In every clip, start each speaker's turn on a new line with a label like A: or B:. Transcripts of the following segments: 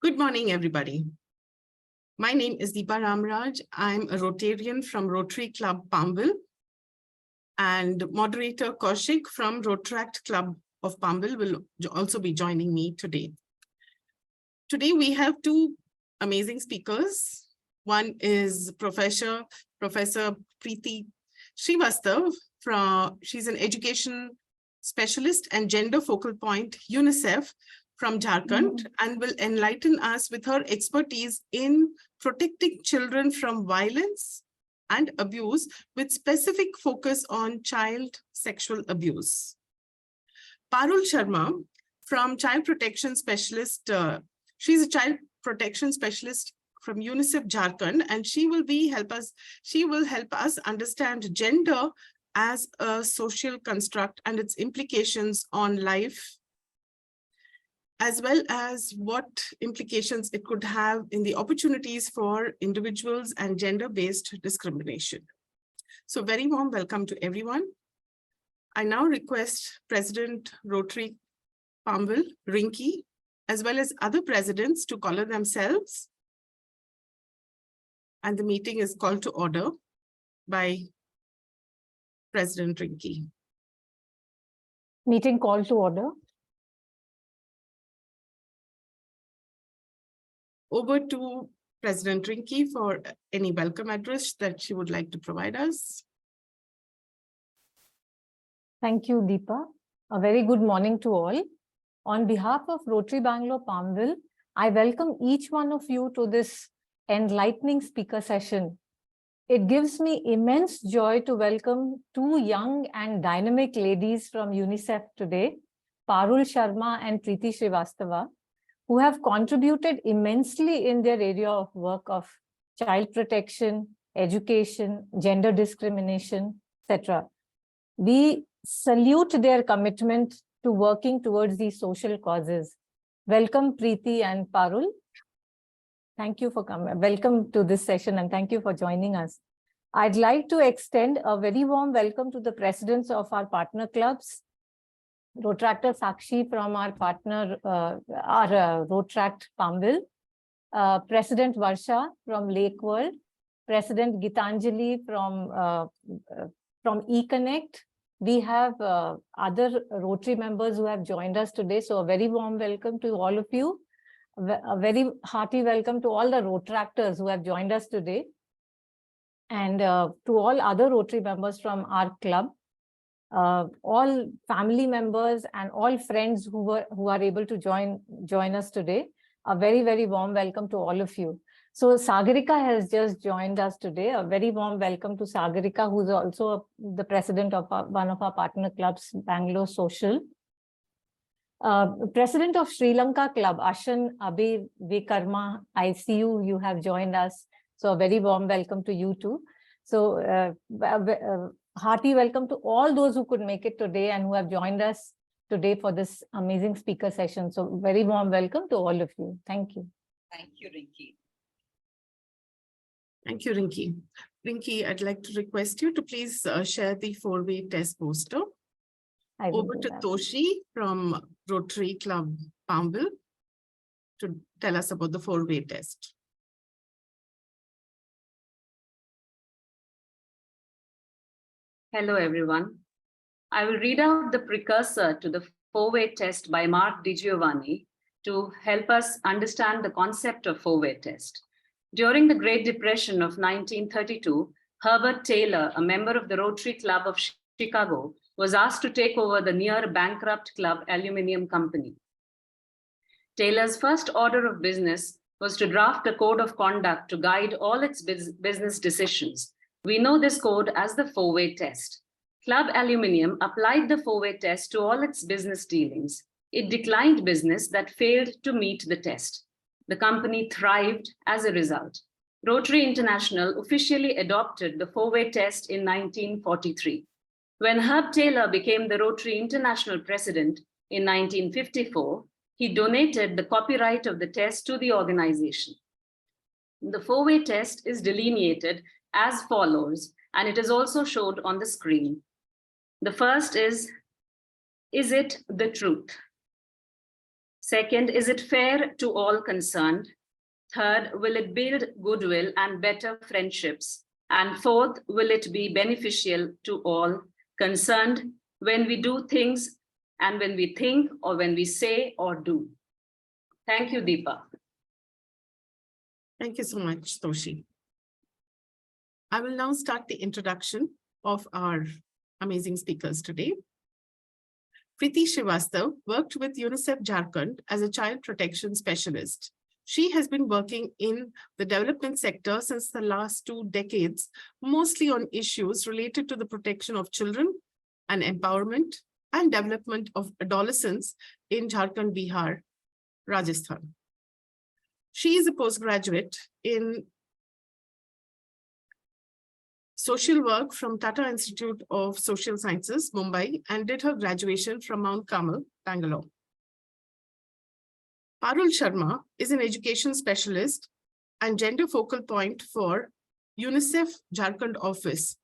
A: Good morning, everybody. My name is Deepa Ramraj. I'm a Rotarian from Rotary Club Palmville, and moderator Kaushik from Rotaract Club of Palmville will also be joining me today. Today, we have two amazing speakers. One is Professor Priti Shrivastava. She's an education specialist and gender focal point, UNICEF, from Jharkhand, and will enlighten us with her expertise in protecting children from violence and abuse with specific focus on child sexual abuse. Parul Sharma from Child Protection Specialist, she's a child protection specialist from UNICEF Jharkhand, and she will help us understand gender as a social construct and its implications on life, as well as what implications it could have in the opportunities for individuals and gender-based discrimination. So very warm welcome to everyone. I now request President Rotary Palmville, Rinki, as well as other presidents to color themselves. And the meeting is called to order by President Rinki.
B: Meeting called to order.
A: Over to President Rinki for any welcome address that she would like to provide us.
B: Thank you, Deepa. A very good morning to all. On behalf of Rotary Bangalore Palmville, I welcome each one of you to this enlightening speaker session. It gives me immense joy to welcome two young and dynamic ladies from UNICEF today, Parul Sharma and Priti Shrivastava, who have contributed immensely in their area of work of child protection, education, gender discrimination, etc. We salute their commitment to working towards these social causes. Welcome, Priti and Parul. Thank you for coming. Welcome to this session and thank you for joining us. I'd like to extend a very warm welcome to the presidents of our partner clubs, Rotaractor Sakshi from our partner, Rotaract Palmville, President Varsha from Lake World, President Gitanjali from eConnect. We have other Rotary members who have joined us today. So a very warm welcome to all of you. A very hearty welcome to all the Rotaractors who have joined us today. And to all other Rotary members from our club. All family members and all friends who are able to join us today. A very, very warm welcome to all of you. So Sagarika has just joined us today. A very warm welcome to Sagarika, who's also the president of one of our partner clubs, Bangalore Social. President of Sri Lanka Club, Ashan Abhi Vikarma, I see you have joined us. So a very warm welcome to you too. So hearty welcome to all those who could make it today and who have joined us today for this amazing speaker session. So very warm welcome to all of you. Thank you.
C: Thank you, Rinki.
A: Thank you, Rinki. Rinki, I'd like to request you to please share the four-way test poster. Over to Toshi from Rotary Club Palmville to tell us about the four-way test.
C: Hello, everyone. I will read out the precursor to the four-way test by Mark DiGiovanni to help us understand the concept of four-way test. During the Great Depression of 1932, Herbert Taylor, a member of the Rotary Club of Chicago, was asked to take over the near bankrupt Club Aluminum Company. Taylor's first order of business was to draft a code of conduct to guide all its business decisions. We know this code as the four-way test. Club Aluminum applied the four-way test to all its business dealings. It declined business that failed to meet the test. The company thrived as a result. Rotary International officially adopted the four-way test in 1943. When Herb Taylor became the Rotary International president in 1954, he donated the copyright of the test to the organization. The four-way test is delineated as follows, and it is also showed on the screen. The first is it the truth? Second, is it fair to all concerned? Third, will it build goodwill and better friendships? And fourth, will it be beneficial to all concerned when we do things and when we think or when we say or do? Thank you, Deepa.
A: Thank you so much, Toshi. I will now start the introduction of our amazing speakers today. Priti Shrivastava worked with UNICEF Jharkhand as a child protection specialist. She has been working in the development sector since the last 2 decades, mostly on issues related to the protection of children and empowerment and development of adolescents in Jharkhand, Bihar, Rajasthan. She is a postgraduate in social work from Tata Institute of Social Sciences, Mumbai, and did her graduation from Mount Carmel, Bangalore. Parul Sharma is an education specialist and gender focal point for UNICEF Jharkhand office.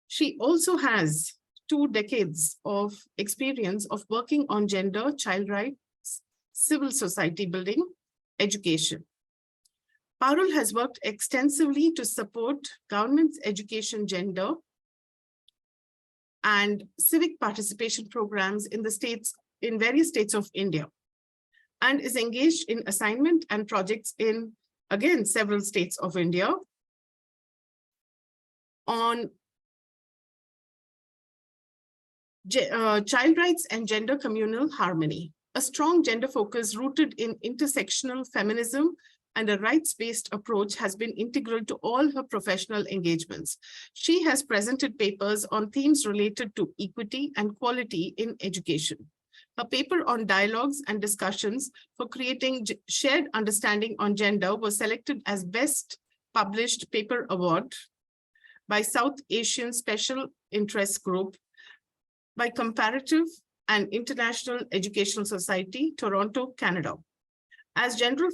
A: She also has 2 decades of experience of working on gender, child rights, civil society building, education. Parul has worked extensively to support government's education, gender, and civic participation programs in various states of India, and is engaged in assignment and projects in, again, several states of India on child rights and gender communal harmony. A strong gender focus rooted in intersectional feminism and a rights-based approach has been integral to all her professional engagements. She has presented papers on themes related to equity and quality in education. Her paper on dialogues and discussions for creating shared understanding on gender was selected as Best Published Paper Award by South Asian Special Interest Group, by Comparative and International Educational Society, Toronto, Canada. As gender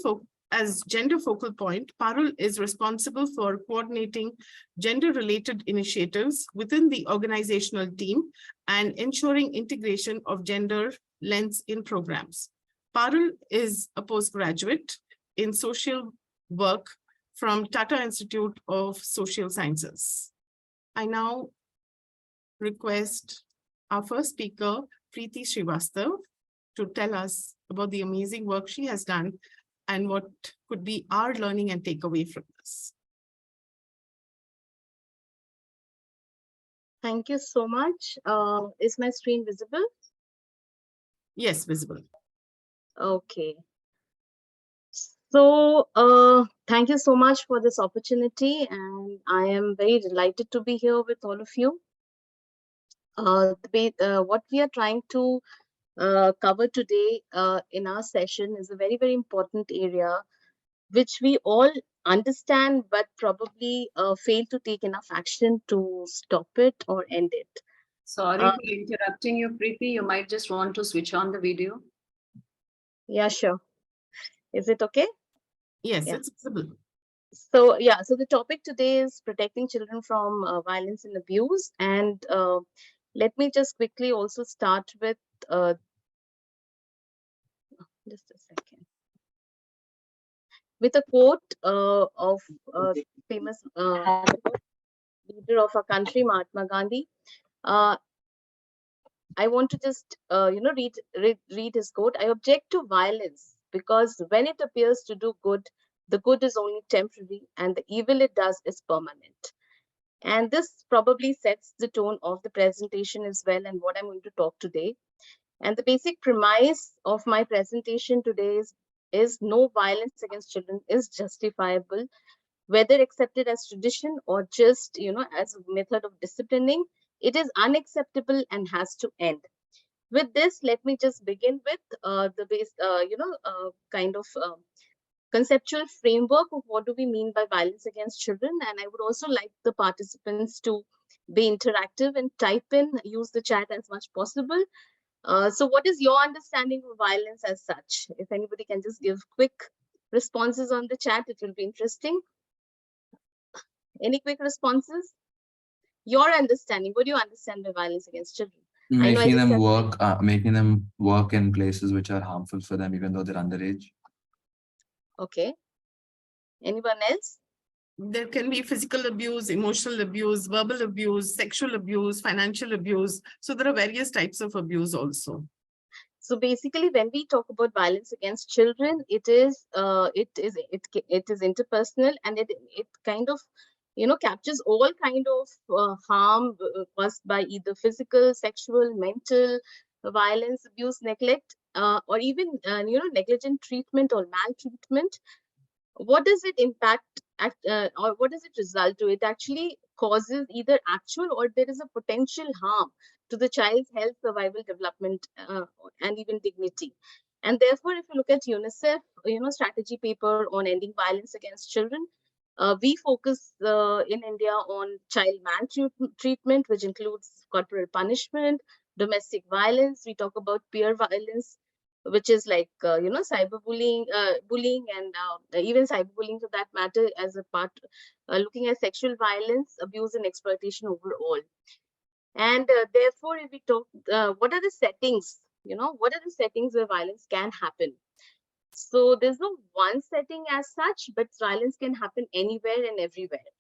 A: focal point, Parul is responsible for coordinating gender-related initiatives within the organizational team and ensuring integration of gender lens in programs. Parul is a postgraduate in social work from Tata Institute of Social Sciences. I now request our first speaker, Priti Shrivastava, to tell us about the amazing work she has done and what could be our learning and takeaway from this.
D: Thank you so much. Is my screen visible?
A: Yes, visible.
D: Okay. So thank you so much for this opportunity, and I am very delighted to be here with all of you. What we are trying to cover today in our session is a very, very important area, which we all understand, but probably fail to take enough action to stop it or end it.
C: Sorry for interrupting you, Priti. You might just want to switch on the video.
D: Yeah, sure. Is it okay?
A: Yes,
D: Yeah.
A: it's visible.
D: So yeah, so the topic today is protecting children from violence and abuse. And let me just quickly also start with just a second. With a quote of famous leader of our country, Mahatma Gandhi. I want to just read his quote. I object to violence because when it appears to do good, the good is only temporary and the evil it does is permanent. And this probably sets the tone of the presentation as well and what I'm going to talk today. And the basic premise of my presentation today is no violence against children is justifiable, whether accepted as tradition or just, as a method of disciplining. It is unacceptable and has to end. With this, let me just begin with the base, kind of conceptual framework of what do we mean by violence against children. And I would also like the participants to be interactive and type in, use the chat as much possible. So what is your understanding of violence as such? If anybody can just give quick responses on the chat, it will be interesting. Any quick responses? Your understanding, what do you understand by violence against children? I know
E: Making
D: as a
E: them work, in places which are harmful for them, even though they're underage.
D: Okay. Anyone else?
A: There can be physical abuse, emotional abuse, verbal abuse, sexual abuse, financial abuse. So there are various types of abuse also.
D: So basically, when we talk about violence against children, it is interpersonal, and it kind of captures all kind of harm caused by either physical, sexual, mental violence, abuse, neglect, or even negligent treatment or maltreatment. What does it impact or what does it result to? It actually causes either actual or there is a potential harm to the child's health, survival, development, and even dignity. And therefore, if you look at UNICEF, strategy paper on ending violence against children, we focus in India on child maltreatment, which includes corporal punishment, domestic violence. We talk about peer violence, which is like cyberbullying, bullying, and even cyberbullying for that matter, as a part looking at sexual violence, abuse, and exploitation overall. And therefore, if we talk, what are the settings? What are the settings where violence can happen? So there's no one setting as such, but violence can happen anywhere and everywhere.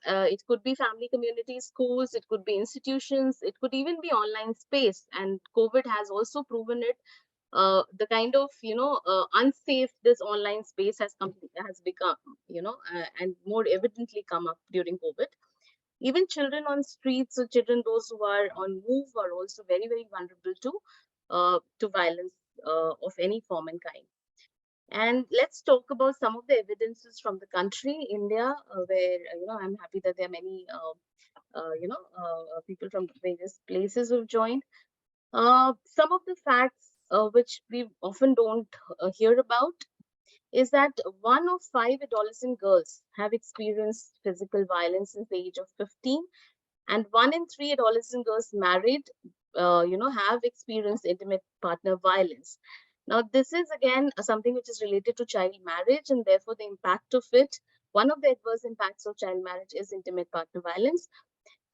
D: It could be family, communities, schools, it could be institutions, it could even be online space. And COVID has also proven it. The kind of unsafe this online space has become, and more evidently come up during COVID. Even children on streets or children those who are on move are also very, very vulnerable to violence of any form and kind. And let's talk about some of the evidences from the country, India, where I'm happy that there are many people from various places who've joined. Some of the facts which we often don't hear about is that 1 of 5 adolescent girls have experienced physical violence since the age of 15, and 1 in 3 adolescent girls married, have experienced intimate partner violence. Now, this is again something which is related to child marriage, and therefore the impact of it. One of the adverse impacts of child marriage is intimate partner violence.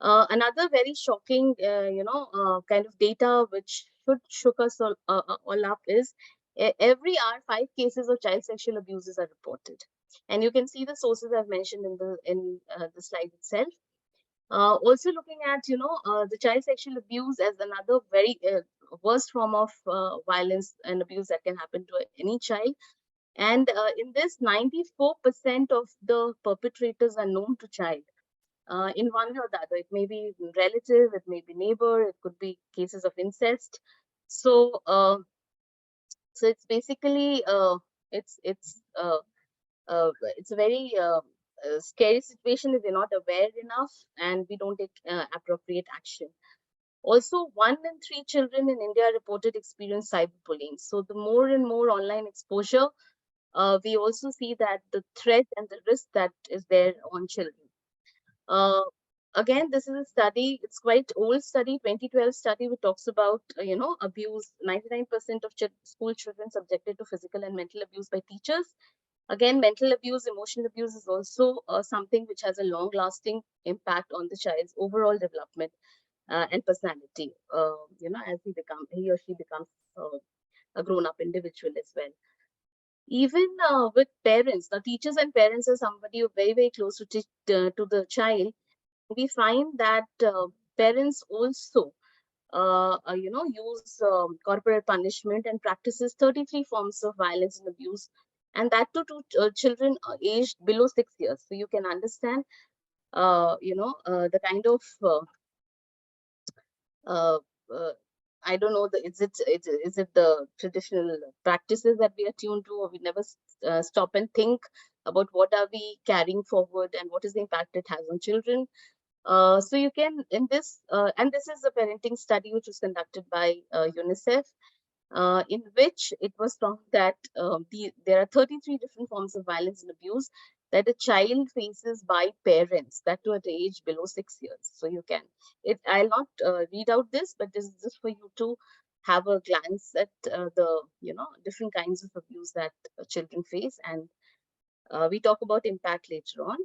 D: Another very shocking, kind of data which should shook us all up is every hour 5 cases of child sexual abuses are reported, and you can see the sources I've mentioned in the slide itself. Also looking at the child sexual abuse as another very worst form of violence and abuse that can happen to any child. And in this, 94% of the perpetrators are known to child. In one way or the other, it may be relative, it may be neighbor, it could be cases of incest. So, so it's basically it's a very scary situation if we're not aware enough and we don't take appropriate action. Also, 1 in 3 children in India reported experience cyberbullying. So the more and more online exposure, we also see that the threat and the risk that is there on children. Again, this is a study, it's quite old study, 2012 study, which talks about, abuse. 99% of school children subjected to physical and mental abuse by teachers. Again, mental abuse, emotional abuse is also something which has a long-lasting impact on the child's overall development and personality, as he or she becomes a grown-up individual as well. Even with parents, now teachers and parents are somebody who are very, very close to the child. We find that parents also, use corporal punishment and practices 33 forms of violence and abuse, and that too to children aged below 6 years. So you can understand, the kind of I don't know, is it the traditional practices that we are tuned to, or we never stop and think about what are we carrying forward and what is the impact it has on children. So you can, in this, and this is a parenting study which was conducted by UNICEF, in which it was found that there are 33 different forms of violence and abuse that a child faces by parents, that too at the age below 6 years. So you can, I'll not read out this, but this is just for you to have a glance at the different kinds of abuse that children face, and we talk about impact later on.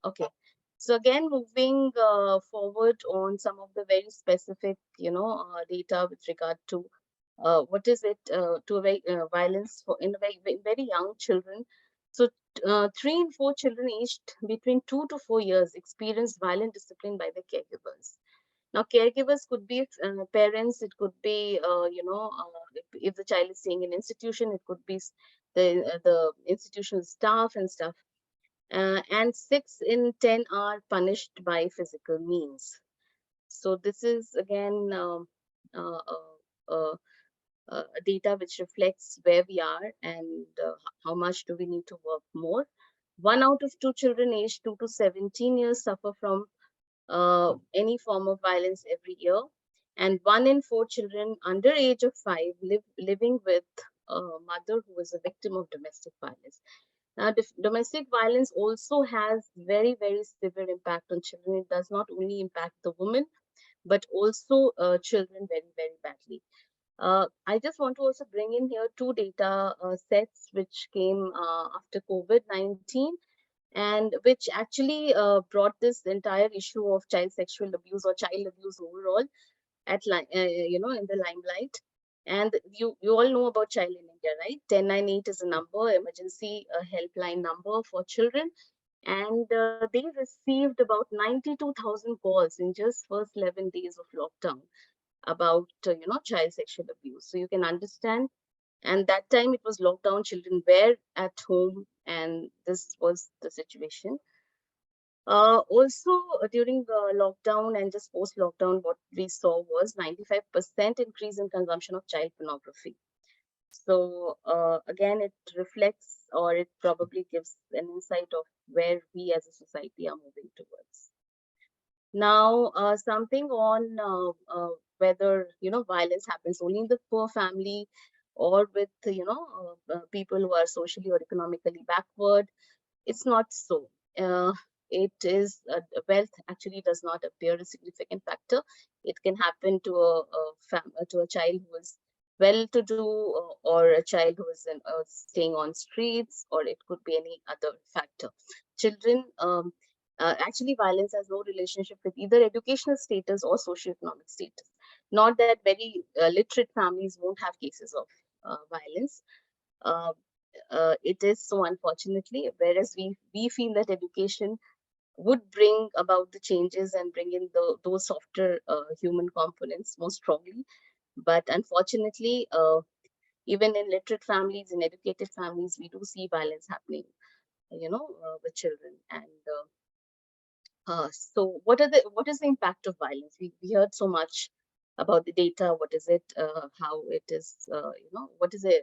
D: Okay, So again, moving forward on some of the very specific, data with regard to what is it to violence in very young children. So 3 in 4 children aged between 2 to 4 years experience violent discipline by their caregivers. Now, caregivers could be parents, it could be, if the child is staying in institution, it could be the institutional staff and stuff. And 6 in 10 are punished by physical means. So this is again uh, uh, data which reflects where we are and how much do we need to work more. 1 out of 2 children aged 2 to 17 years suffer from any form of violence every year, and 1 in 4 children under age of 5 living with a mother who is a victim of domestic violence. Now, domestic violence also has very, very severe impact on children. It does not only impact the women, but also children very, very badly. I just want to also bring in here 2 data sets which came after COVID-19 and which actually brought this entire issue of child sexual abuse or child abuse overall at in the limelight. And you all know about Child in India, right? 1098 is a number, emergency helpline number for children, and they received about 92,000 calls in just first 11 days of lockdown about child sexual abuse. So you can understand. And that time it was lockdown, children were at home, and this was the situation. Also, during the lockdown and just post lockdown, what we saw was 95% increase in consumption of child pornography. So again, it reflects or it probably gives an insight of where we as a society are moving towards. Now, something on whether violence happens only in the poor family or with people who are socially or economically backward. It's not so. It is wealth actually does not appear a significant factor. It can happen to a child who is well-to-do or a child who is staying on streets, or it could be any other factor. Children, actually, violence has no relationship with either educational status or socioeconomic status. Not that very literate families won't have cases of violence. Uh, it is so, unfortunately, whereas we feel that education would bring about the changes and bring in those softer human components more strongly. But unfortunately, even in literate families, in educated families, we do see violence happening, with children. And so what is the impact of violence? We heard so much about the data. What is it? How it is? What is a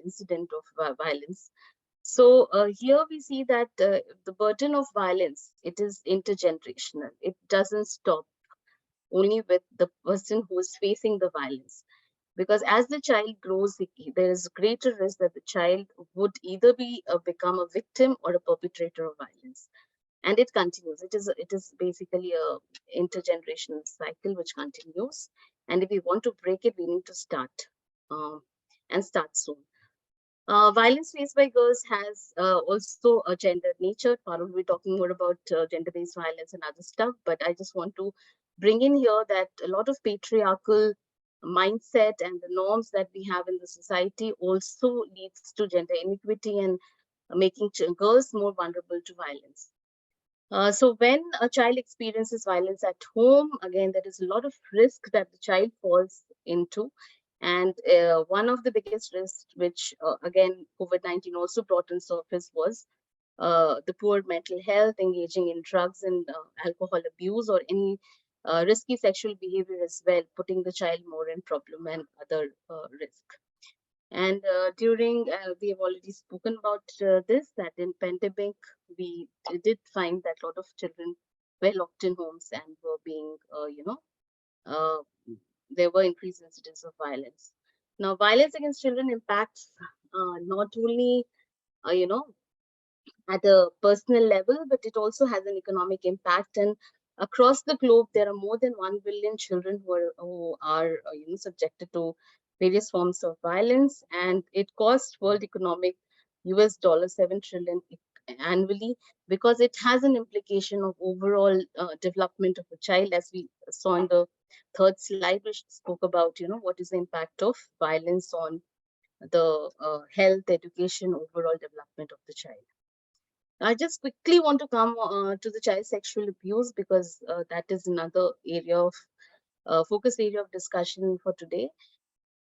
D: incident of violence? So here we see that the burden of violence, it is intergenerational. It doesn't stop only with the person who is facing the violence. Because as the child grows, there is greater risk that the child would either become a victim or a perpetrator of violence. And it continues. It is basically a intergenerational cycle which continues. And if we want to break it, we need to start and start soon. Violence faced by girls has also a gendered nature. Parul will be talking more about gender-based violence and other stuff, but I just want to bring in here that a lot of patriarchal mindset and the norms that we have in the society also leads to gender inequity and making girls more vulnerable to violence. So when a child experiences violence at home, again, there is a lot of risk that the child falls into. And one of the biggest risks, which again, COVID-19 also brought in surface, was the poor mental health, engaging in drugs and alcohol abuse, or any risky sexual behavior as well, putting the child more in problem and other risk. And we have already spoken about this, that in pandemic, we did find that a lot of children were locked in homes and were being, uh, there were increased incidents of violence. Now, violence against children impacts not only, at a personal level, but it also has an economic impact. And across the globe, there are more than 1 billion children who are subjected to various forms of violence, and it costs world economic US $7 trillion annually, because it has an implication of overall development of a child, as we saw in the third slide, which spoke about, what is the impact of violence on the health, education, overall development of the child. I just quickly want to come to the child sexual abuse, because that is another area of focus area of discussion for today.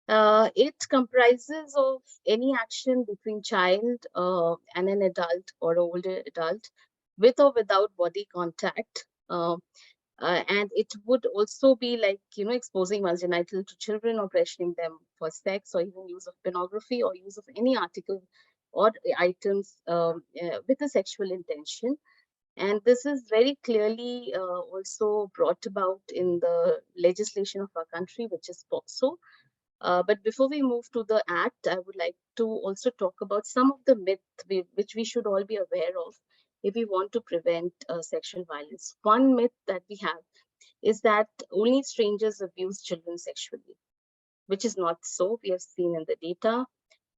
D: It comprises of any action between child and an adult or older adult, with or without body contact. And it would also be like, exposing one's genital to children, or pressuring them for sex, or even use of pornography, or use of any article or items with a sexual intention. And this is very clearly also brought about in the legislation of our country, which is POCSO. But before we move to the act, I would like to also talk about some of the myths which we should all be aware of if we want to prevent sexual violence. One myth that we have is that only strangers abuse children sexually, which is not so. We have seen in the data.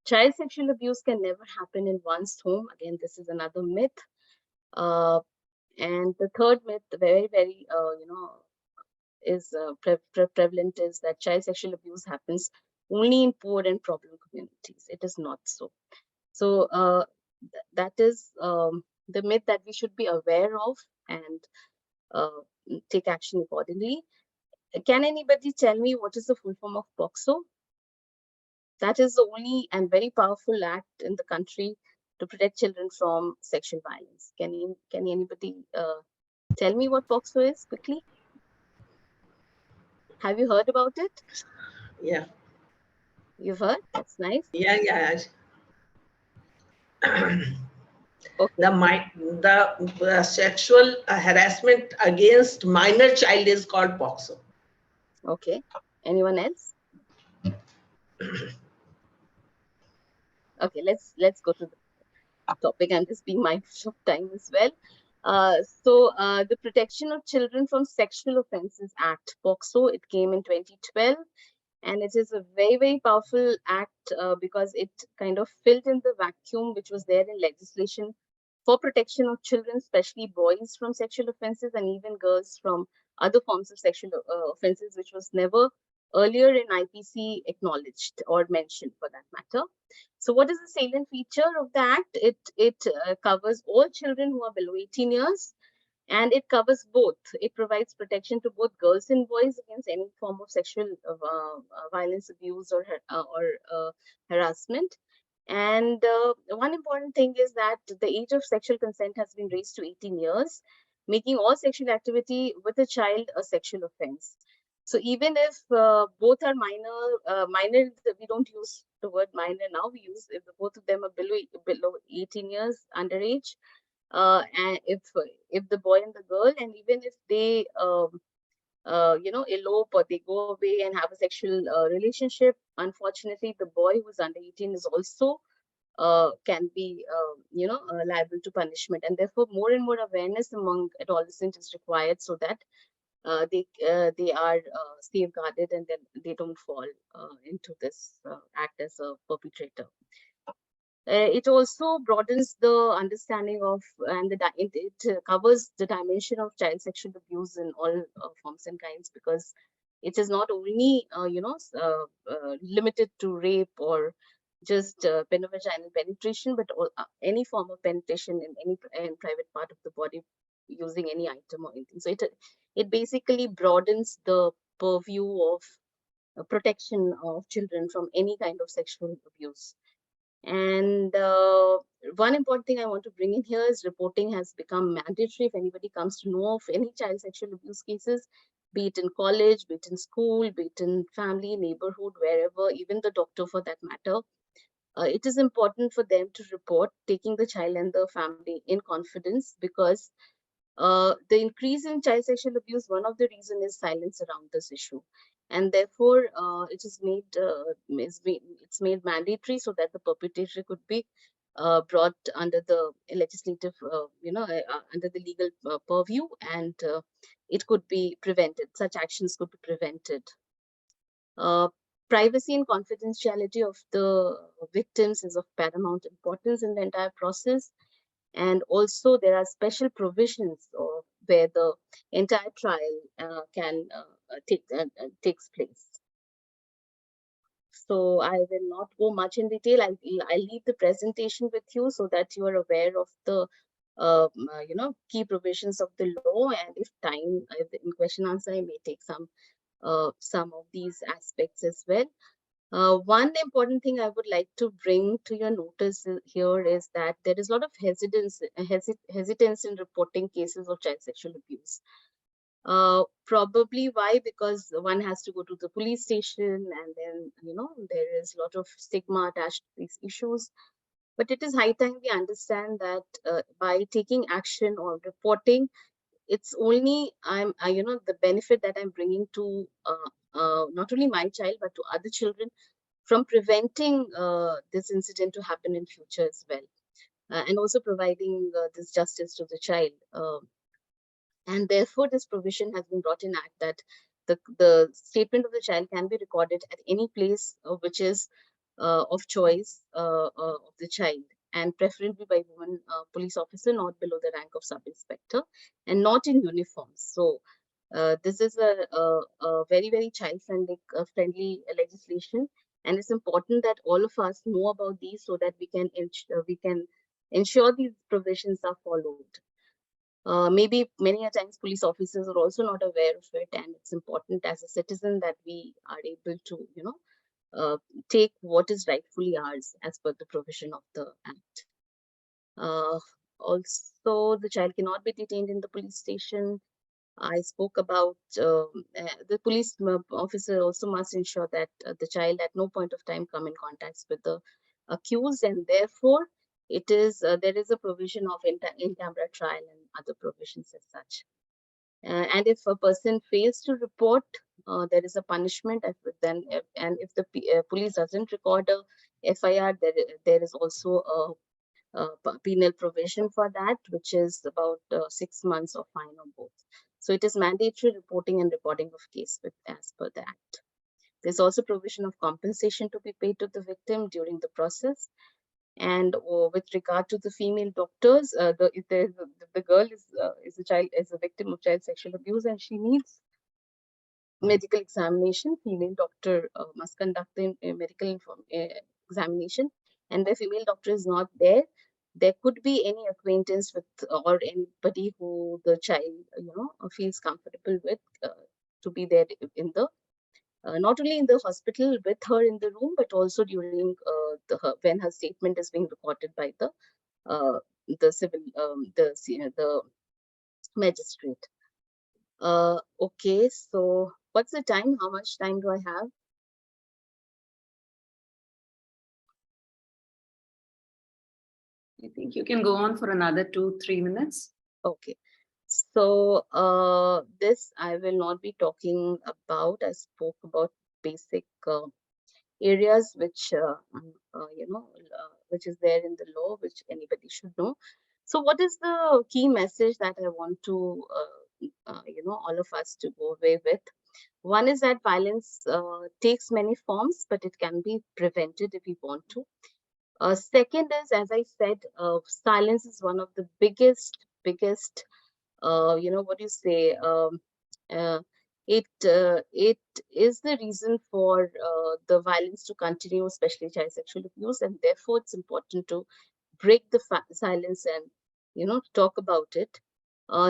D: Child sexual abuse can never happen in one's home. Again, this is another myth. And the third myth, very, very, is prevalent, is that child sexual abuse happens only in poor and problem communities. It is not so. So that is the myth that we should be aware of and take action accordingly. Can anybody tell me what is the full form of POCSO? That is the only and very powerful act in the country to protect children from sexual violence. Can anybody tell me what POCSO is quickly? Have you heard about it?
F: Yeah.
D: You've heard? That's nice.
F: Yeah.
D: Okay.
F: The sexual harassment against minor child is called POCSO.
D: Okay. Anyone else? Okay, let's go to the topic. I'm just being mindful of time as well. The Protection of Children from Sexual Offences Act, POCSO, it came in 2012. And it is a very, very powerful act because it kind of filled in the vacuum which was there in legislation for protection of children, especially boys, from sexual offenses, and even girls from other forms of sexual offenses, which was never earlier in IPC acknowledged or mentioned, for that matter. So what is the salient feature of the act? It covers all children who are below 18 years. And it covers both. It provides protection to both girls and boys against any form of sexual violence, abuse, or harassment. And one important thing is that the age of sexual consent has been raised to 18 years, making all sexual activity with a child a sexual offense. So even if both are minor, we don't use the word minor now. We use if both of them are below 18 years, underage. And if the boy and the girl, and even if they elope or they go away and have a sexual relationship, unfortunately the boy who's under 18 is also can be liable to punishment. And therefore more and more awareness among adolescents is required, so that they are safeguarded and then they don't fall into this act as a perpetrator. It also broadens the understanding of, and it covers the dimension of child sexual abuse in all forms and kinds, because it is not only limited to rape or just penovaginal penetration, but any form of penetration in any private part of the body using any item or anything. So it basically broadens the purview of protection of children from any kind of sexual abuse. And one important thing I want to bring in here is reporting has become mandatory. If anybody comes to know of any child sexual abuse cases, be it in college, be it in school, be it in family, neighborhood, wherever, even the doctor for that matter, it is important for them to report, taking the child and the family in confidence, because the increase in child sexual abuse, one of the reasons is silence around this issue. And therefore, it is it's made mandatory so that the perpetrator could be brought under the legislative, under the legal purview, and it could be prevented. Such actions could be prevented. Privacy and confidentiality of the victims is of paramount importance in the entire process. And also there are special provisions where the entire trial takes place. So I will not go much in detail. I'll leave the presentation with you so that you are aware of the key provisions of the law, and if time in question answer, I may take some of these aspects as well. One important thing I would like to bring to your notice here is that there is a lot of hesitance in reporting cases of child sexual abuse. Probably why? Because one has to go to the police station, and then there is a lot of stigma attached to these issues. But it is high time we understand that by taking action or reporting, it's only the benefit that I'm bringing to not only my child but to other children, from preventing this incident to happen in future as well, and also providing this justice to the child. And therefore, this provision has been brought in Act that the statement of the child can be recorded at any place which is of choice of the child, and preferably by woman police officer not below the rank of sub-inspector and not in uniform. So this is a very, very child-friendly friendly legislation, and it's important that all of us know about these so that we can ensure these provisions are followed. Maybe many a times police officers are also not aware of it, and it's important as a citizen that we are able to take what is rightfully ours as per the provision of the Act. Also, the child cannot be detained in the police station. I spoke about the police officer also must ensure that the child at no point of time come in contact with the accused, and therefore it is there is a provision of in-camera trial and other provisions as such. And if a person fails to report, there is a punishment. And if the police doesn't record a FIR, there is also a penal provision for that, which is about 6 months of fine or both. So it is mandatory reporting and recording of case as per the Act. There's also provision of compensation to be paid to the victim during the process. And with regard to the female doctors, if the girl is a victim of child sexual abuse and she needs medical examination, female doctor must conduct the medical examination. And the female doctor is not there, there could be any acquaintance with or anybody who the child feels comfortable with to be there in the not only in the hospital with her in the room, but also during when her statement is being recorded by the civil the magistrate. Okay, so what's the time? How much time do I have?
C: I think you can go on for another 2-3 minutes.
D: Okay. So this I will not be talking about. I spoke about basic areas which which is there in the law, which anybody should know. So what is the key message that I want to all of us to go away with? One is that violence takes many forms, but it can be prevented if we want to. Second is, as I said, silence is one of the biggest what do you say? It is the reason for the violence to continue, especially child sexual abuse, and therefore it's important to break the silence and talk about it.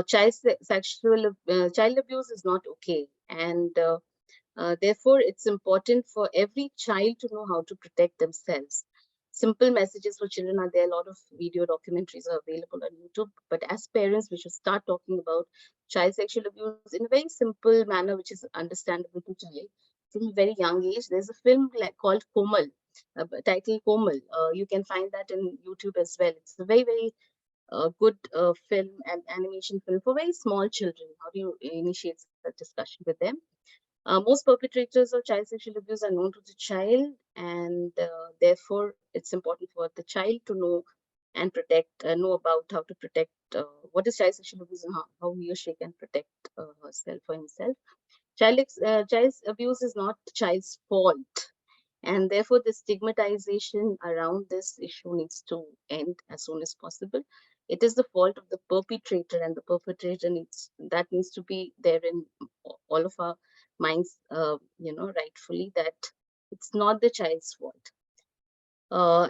D: Child abuse is not okay, and therefore it's important for every child to know how to protect themselves. Simple messages for children are there. A lot of video documentaries are available on YouTube. But as parents, we should start talking about child sexual abuse in a very simple manner, which is understandable to child from a very young age. There's a film called Komal, titled Komal. You can find that in YouTube as well. It's a very, very good film and animation film for very small children. How do you initiate such discussion with them? Most perpetrators of child sexual abuse are known to the child, and therefore it's important for the child to know and know about how to protect what is child sexual abuse and how he or she can protect herself or himself. Child abuse is not the child's fault, and therefore the stigmatization around this issue needs to end as soon as possible. It is the fault of the perpetrator, and the perpetrator needs to be there in all of our minds, rightfully, that it's not the child's fault.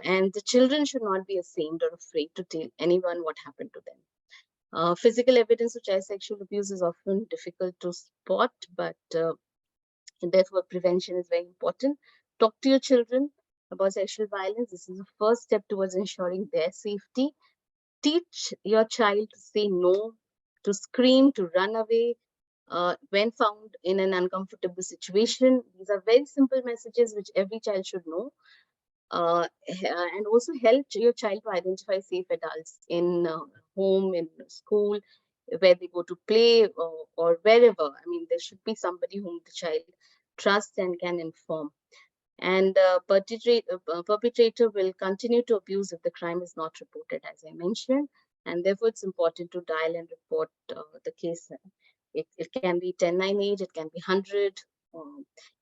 D: And the children should not be ashamed or afraid to tell anyone what happened to them. Physical evidence of child sexual abuse is often difficult to spot, but and therefore prevention is very important. Talk to your children about sexual violence. This is the first step towards ensuring their safety. Teach your child to say no, to scream, to run away when found in an uncomfortable situation. These are very simple messages which every child should know. And also help your child to identify safe adults in home, in school, where they go to play, or wherever. I mean, there should be somebody whom the child trusts and can inform. And perpetrator will continue to abuse if the crime is not reported, as I mentioned. And therefore, it's important to dial and report the case. It can be 1098, it can be 100,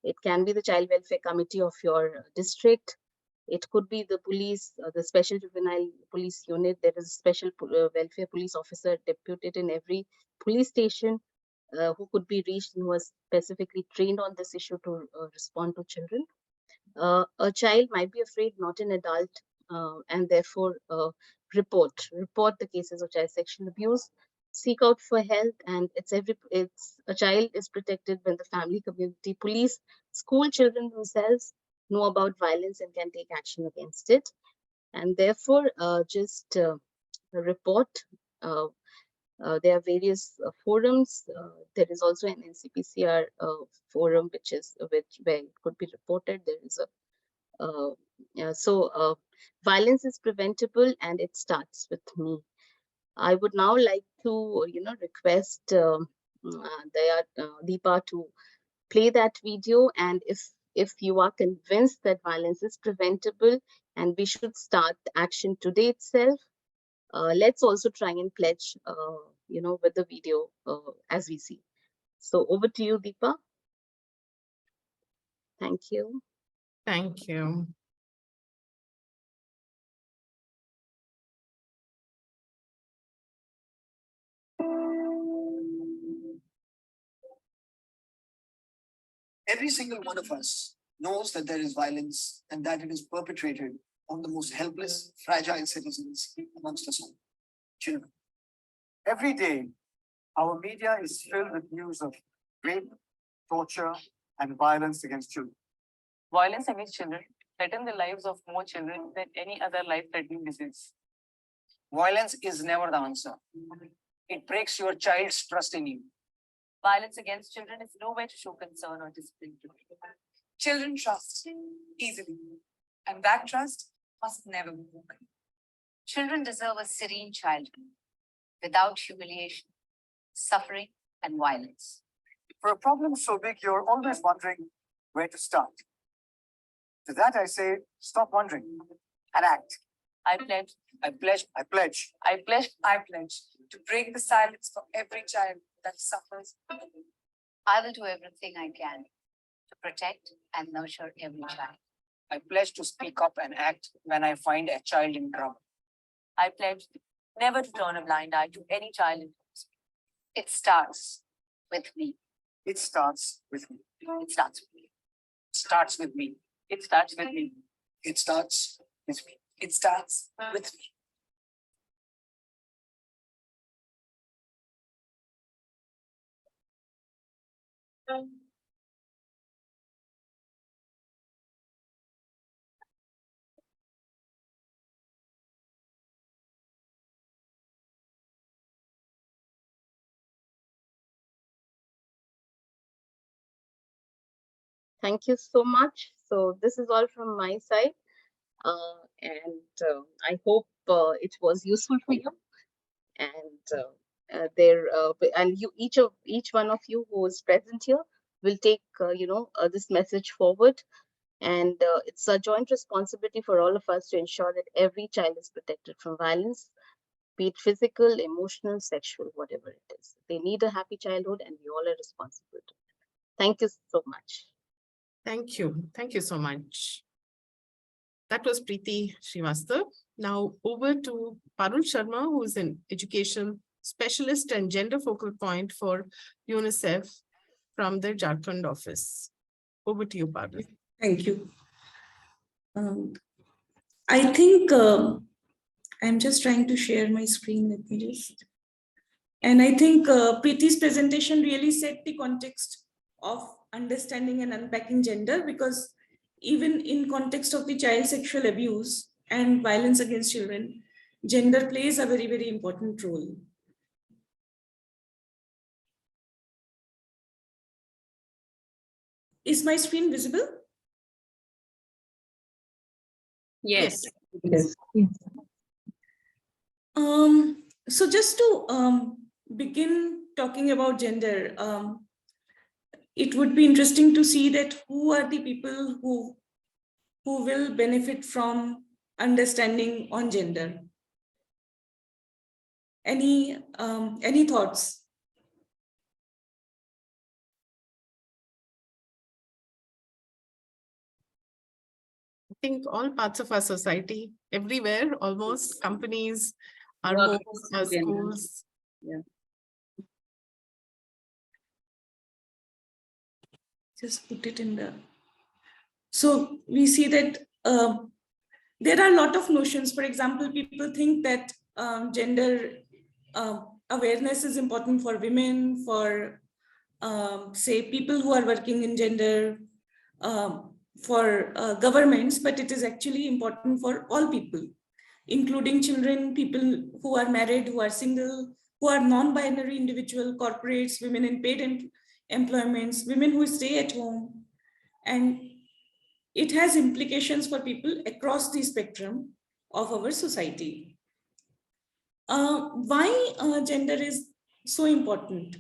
D: it can be the Child Welfare Committee of your district. It could be the police, the Special Juvenile Police Unit. There is a special welfare police officer deputed in every police station who could be reached and who was specifically trained on this issue to respond to children. A child might be afraid, not an adult, and therefore report the cases of child sexual abuse. Seek out for help, and a child is protected when the family, community, police, school children themselves know about violence and can take action against it. And therefore, just report. There are various forums. There is also an NCPCR forum, where it could be reported. There is a violence is preventable, and it starts with me. I would now like to, request Deepa to play that video, and if you are convinced that violence is preventable and we should start action today itself, let's also try and pledge, with the video as we see. So over to you, Deepa. Thank you.
A: Thank you.
G: Every single one of us knows that there is violence and that it is perpetrated on the most helpless, fragile citizens amongst us all, children. Every day, our media is filled with news of rape, torture, and violence against children.
H: Violence against children threatens the lives of more children than any other life-threatening disease.
G: Violence is never the answer. It breaks your child's trust in you.
H: Violence against children is no way to show concern or discipline.
I: Children trust easily, and that trust must never be broken.
J: Children deserve a serene childhood without humiliation, suffering, and violence.
G: For a problem so big, you're always wondering where to start. To that I say, stop wondering and act.
H: I pledge.
G: I pledge. I pledge.
H: I pledge.
I: I pledge to break the silence for every child that suffers.
J: I will do everything I can to protect and nurture every child.
G: I pledge to speak up and act when I find a child in trouble.
H: I pledge never to turn a blind eye to any child in trouble.
J: It starts with me.
G: It starts with me.
J: It starts with me.
G: Starts with me.
H: It starts with me.
G: It starts with me.
I: It starts with me.
D: Thank you so much. So this is all from my side, and I hope it was useful for you. And each one of you who is present here will take this message forward, and it's a joint responsibility for all of us to ensure that every child is protected from violence, be it physical, emotional, sexual, whatever it is. They need a happy childhood, and we all are responsible to them. Thank you so much.
A: Thank you. Thank you so much. That was Priti Shrivastava. Now over to Parul Sharma, who is an education specialist and gender focal point for UNICEF from the Jharkhand office. Over to you, Parul.
K: Thank you. I think I'm just trying to share my screen. Let me just. And I think Priti's presentation really set the context of understanding and unpacking gender, because even in context of the child sexual abuse and violence against children, gender plays a very, very important role. Is my screen visible?
C: Yes.
B: Yes.
K: So just to begin talking about gender, it would be interesting to see that who are the people who will benefit from understanding on gender. Any thoughts?
A: I think all parts of our society, everywhere, almost companies, our homes, our schools.
C: Yeah.
K: Just put it in the. So we see that there are a lot of notions. For example, people think that gender awareness is important for women, for say people who are working in gender, for governments, but it is actually important for all people, including children, people who are married, who are single, who are non-binary individual, corporates, women in paid employments, women who stay at home. And it has implications for people across the spectrum of our society. Why gender is so important?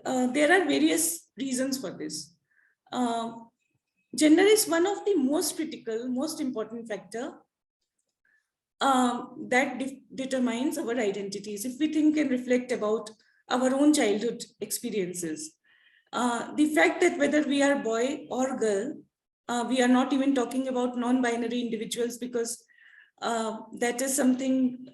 K: There are various reasons for this. Gender is one of the most critical, most important factor that determines our identities. If we think and reflect about our own childhood experiences, the fact that whether we are boy or girl, we are not even talking about non-binary individuals, because that is something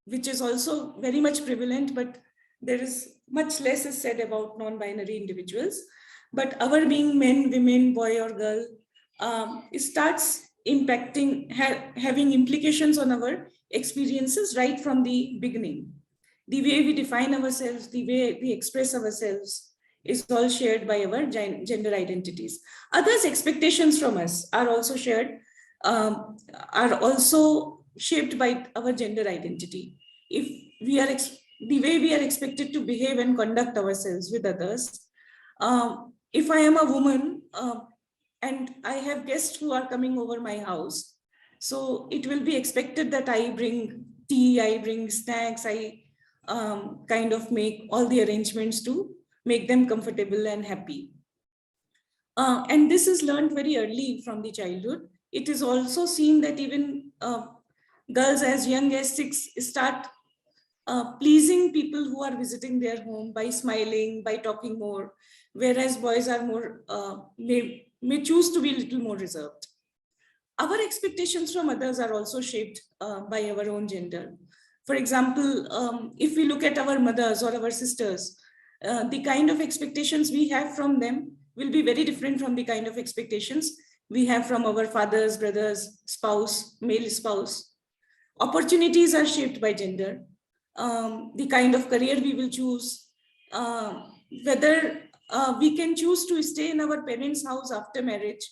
K: which is also very much prevalent, but there is much less is said about non-binary individuals. But our being men, women, boy or girl, it starts impacting, having implications on our experiences right from the beginning. The way we define ourselves, the way we express ourselves is all shared by our gender identities. Others' expectations from us are also shared, are also shaped by our gender identity. If we are, the way we are expected to behave and conduct ourselves with others, if I am a woman and I have guests who are coming over my house, so it will be expected that I bring tea, I bring snacks, I kind of make all the arrangements to make them comfortable and happy. And this is learned very early from the childhood. It is also seen that even girls as young as 6 start pleasing people who are visiting their home by smiling, by talking more, whereas boys are more, may choose to be a little more reserved. Our expectations from others are also shaped by our own gender. For example, if we look at our mothers or our sisters, the kind of expectations we have from them will be very different from the kind of expectations we have from our fathers, brothers, spouse, male spouse. Opportunities are shaped by gender. The kind of career we will choose, whether we can choose to stay in our parents' house after marriage,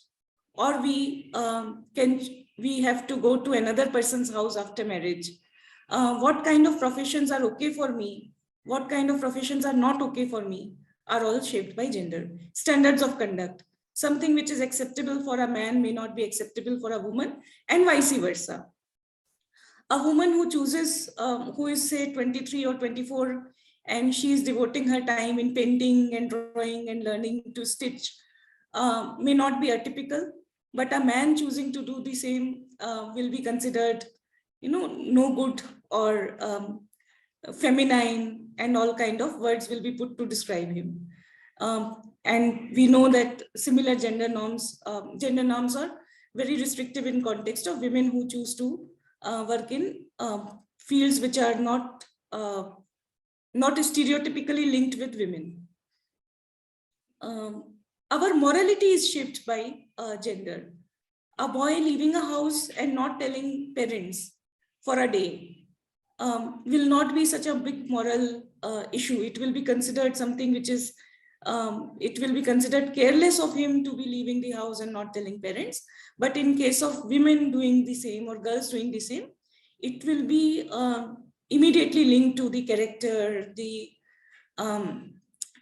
K: or we have to go to another person's house after marriage. What kind of professions are okay for me? What kind of professions are not okay for me are all shaped by gender. Standards of conduct. Something which is acceptable for a man may not be acceptable for a woman, and vice versa. A woman who chooses, who is say 23 or 24, and she is devoting her time in painting and drawing and learning to stitch, may not be atypical, but a man choosing to do the same will be considered, no good or feminine, and all kind of words will be put to describe him. And we know that similar gender norms are very restrictive in context of women who choose to work in fields which are not stereotypically linked with women. Our morality is shaped by gender. A boy leaving a house and not telling parents for a day will not be such a big moral issue. It will be considered something which is, it will be considered careless of him to be leaving the house and not telling parents. But in case of women doing the same or girls doing the same, it will be immediately linked to the character, the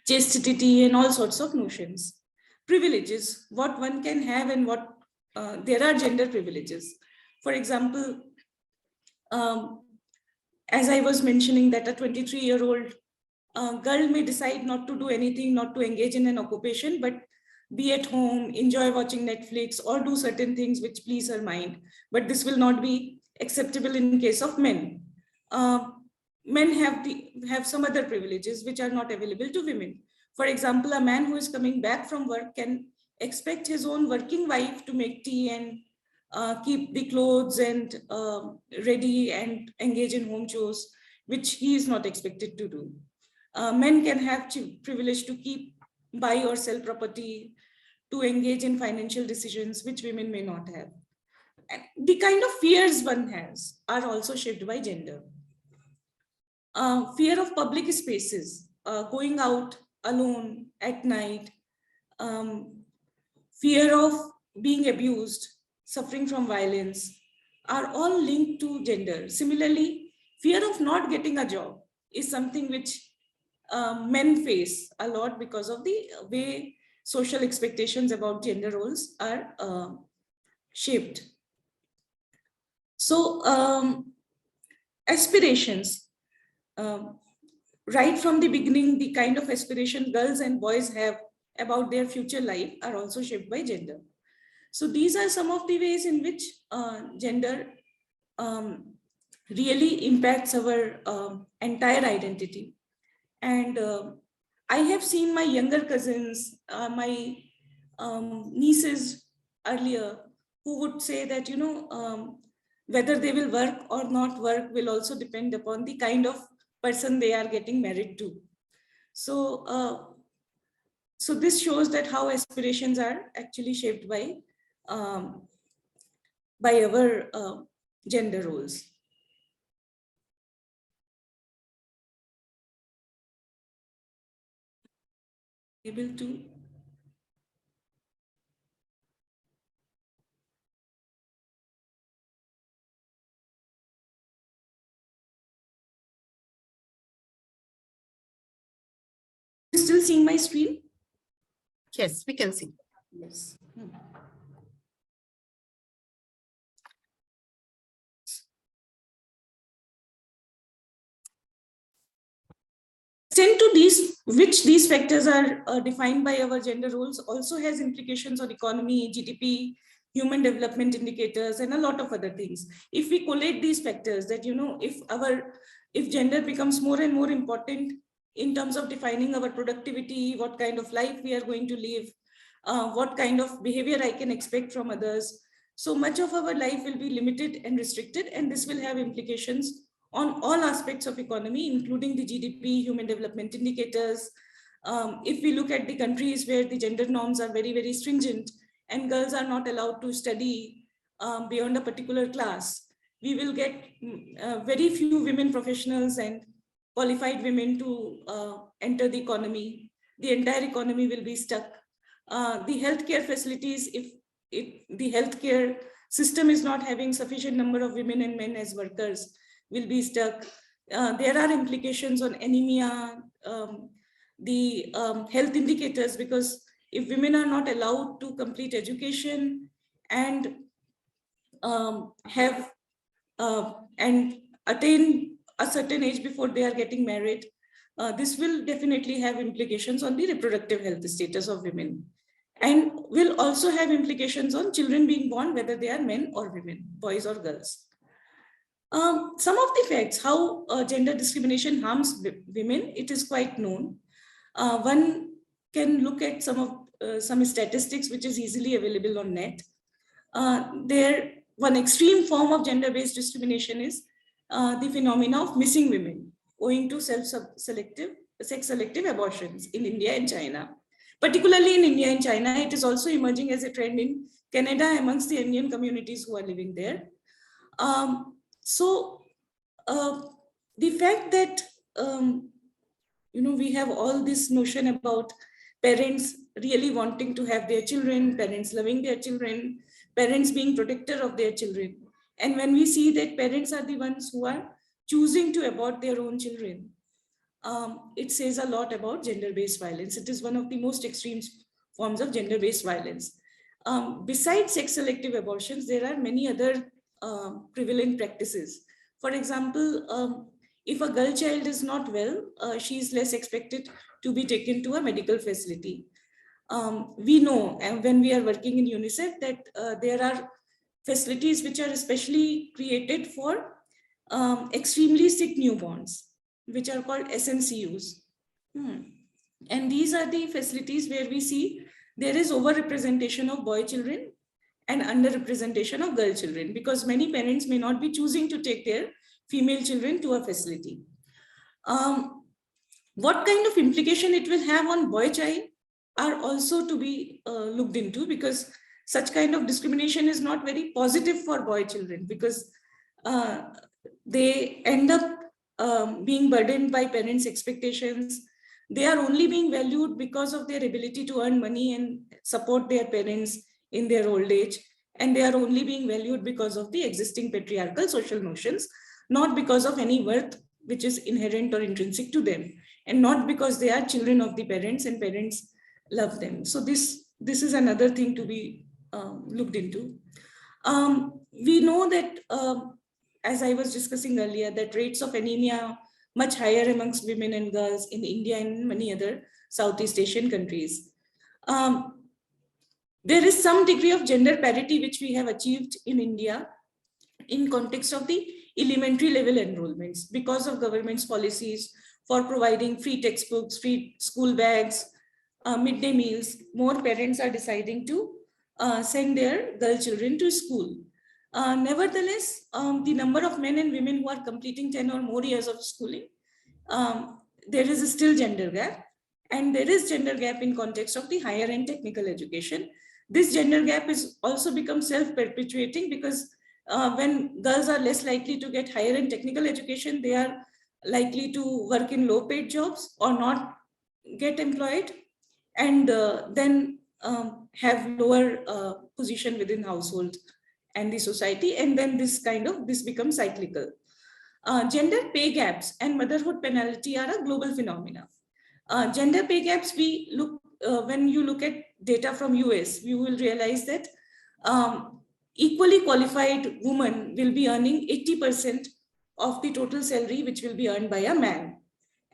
K: chastity and all sorts of notions. Privileges, what one can have and what, there are gender privileges. For example, as I was mentioning that a 23-year-old girl may decide not to do anything, not to engage in an occupation, but be at home, enjoy watching Netflix or do certain things which please her mind. But this will not be acceptable in case of men. Men have some other privileges which are not available to women. For example, a man who is coming back from work can expect his own working wife to make tea and keep the clothes and ready and engage in home chores, which he is not expected to do. Men can have privilege to keep, buy or sell property, to engage in financial decisions, which women may not have. And the kind of fears one has are also shaped by gender. Fear of public spaces, going out alone at night, fear of being abused, suffering from violence, are all linked to gender. Similarly, fear of not getting a job is something which men face a lot because of the way social expectations about gender roles are shaped. So aspirations, right from the beginning, the kind of aspiration girls and boys have about their future life are also shaped by gender. So these are some of the ways in which gender really impacts our entire identity. And I have seen my younger cousins, my nieces earlier, who would say that, you know, whether they will work or not work will also depend upon the kind of person they are getting married to. So, so this shows that how aspirations are actually shaped by our gender roles. Able to still seeing my screen?
A: Yes, we can see.
K: Yes. Extent to these factors are defined by our gender roles also has implications on economy, GDP, human development indicators, and a lot of other things. If we collate these factors, that, you know, if gender becomes more and more important in terms of defining our productivity, what kind of life we are going to live, what kind of behavior I can expect from others, so much of our life will be limited and restricted, and this will have implications on all aspects of economy, including the GDP, human development indicators. If we look at the countries where the gender norms are very, very stringent and girls are not allowed to study beyond a particular class, we will get very few women professionals and qualified women to enter the economy. The entire economy will be stuck. The healthcare facilities, if the healthcare system is not having sufficient number of women and men as workers, will be stuck. There are implications on anemia, the health indicators, because if women are not allowed to complete education and have and attain a certain age before they are getting married, this will definitely have implications on the reproductive health status of women, and will also have implications on children being born, whether they are men or women, boys or girls. Some of the facts, how gender discrimination harms women, it is quite known. One can look at some statistics which is easily available on net. There one extreme form of gender-based discrimination is the phenomena of missing women owing to sex-selective abortions in India and China. Particularly in India and China, it is also emerging as a trend in Canada amongst the Indian communities who are living there. The fact that we have all this notion about parents really wanting to have their children, parents loving their children, parents being protector of their children. And when we see that parents are the ones who are choosing to abort their own children, it says a lot about gender-based violence. It is one of the most extreme forms of gender-based violence. Besides sex-selective abortions, there are many other prevalent practices. For example, if a girl child is not well, she is less expected to be taken to a medical facility. We know, and when we are working in UNICEF, that there are facilities which are especially created for extremely sick newborns, which are called SNCUs. And these are the facilities where we see there is overrepresentation of boy children and underrepresentation of girl children, because many parents may not be choosing to take their female children to a facility. What kind of implication it will have on boy child are also to be looked into, because such kind of discrimination is not very positive for boy children, because they end up being burdened by parents' expectations. They are only being valued because of their ability to earn money and support their parents in their old age. And they are only being valued because of the existing patriarchal social notions, not because of any worth which is inherent or intrinsic to them, and not because they are children of the parents and parents love them. So this is another thing to be looked into. We know that, as I was discussing earlier, that rates of anemia much higher amongst women and girls in India and many other Southeast Asian countries. There is some degree of gender parity which we have achieved in India in context of the elementary level enrollments, because of government's policies for providing free textbooks, free school bags, midday meals. More parents are deciding to send their girl children to school. Nevertheless, the number of men and women who are completing 10 or more years of schooling, there is still gender gap, and there is gender gap in context of the higher end technical education. This gender gap is also become self-perpetuating, because when girls are less likely to get higher end technical education, they are likely to work in low paid jobs or not get employed, and then have lower position within household and the society, and then this becomes cyclical. Gender pay gaps and motherhood penalty are a global phenomena. Gender pay gaps, we look when you look at data from US, you will realize that equally qualified woman will be earning 80% of the total salary which will be earned by a man.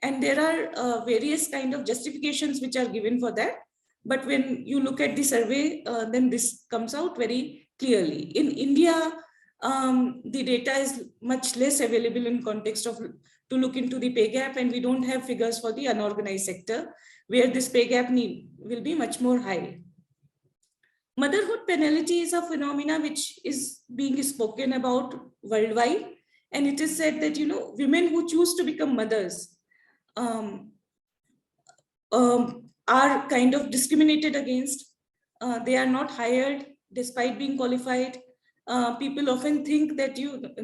K: And there are various kind of justifications which are given for that. But when you look at the survey, then this comes out very clearly. In India, the data is much less available in context of to look into the pay gap, and we don't have figures for the unorganized sector where this pay gap will be much more high. Motherhood penalty is a phenomena which is being spoken about worldwide, and it is said that women who choose to become mothers are kind of discriminated against. They are not hired despite being qualified. People often think that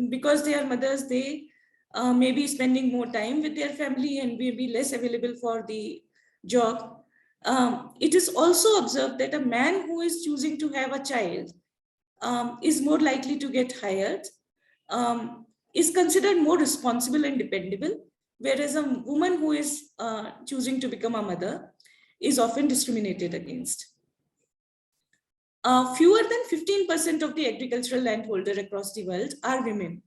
K: because they are mothers, they may be spending more time with their family and may be less available for the job. It is also observed that a man who is choosing to have a child is more likely to get hired, is considered more responsible and dependable, whereas a woman who is choosing to become a mother is often discriminated against. Fewer than 15% of the agricultural landholder across the world are women,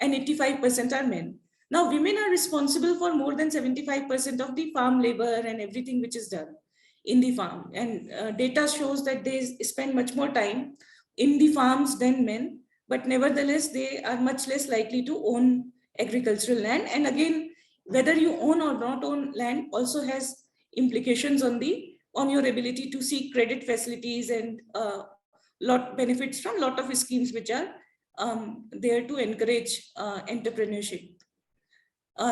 K: and 85% are men. Now, women are responsible for more than 75% of the farm labor and everything which is done in the farm. And data shows that they spend much more time in the farms than men, but nevertheless, they are much less likely to own agricultural land. And again, whether you own or not own land also has implications on your ability to seek credit facilities and benefits from lot of schemes which are there to encourage entrepreneurship.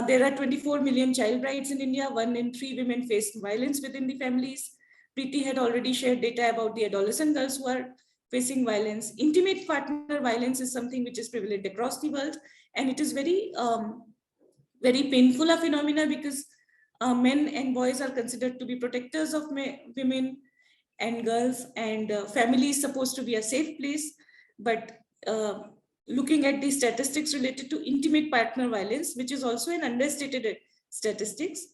K: There are 24 million child brides in India. 1 in 3 women face violence within the families. Priti had already shared data about the adolescent girls who are facing violence. Intimate partner violence is something which is prevalent across the world, and it is very, very painful a phenomena because men and boys are considered to be protectors of women and girls, and family is supposed to be a safe place. But looking at the statistics related to intimate partner violence, which is also an understated statistics,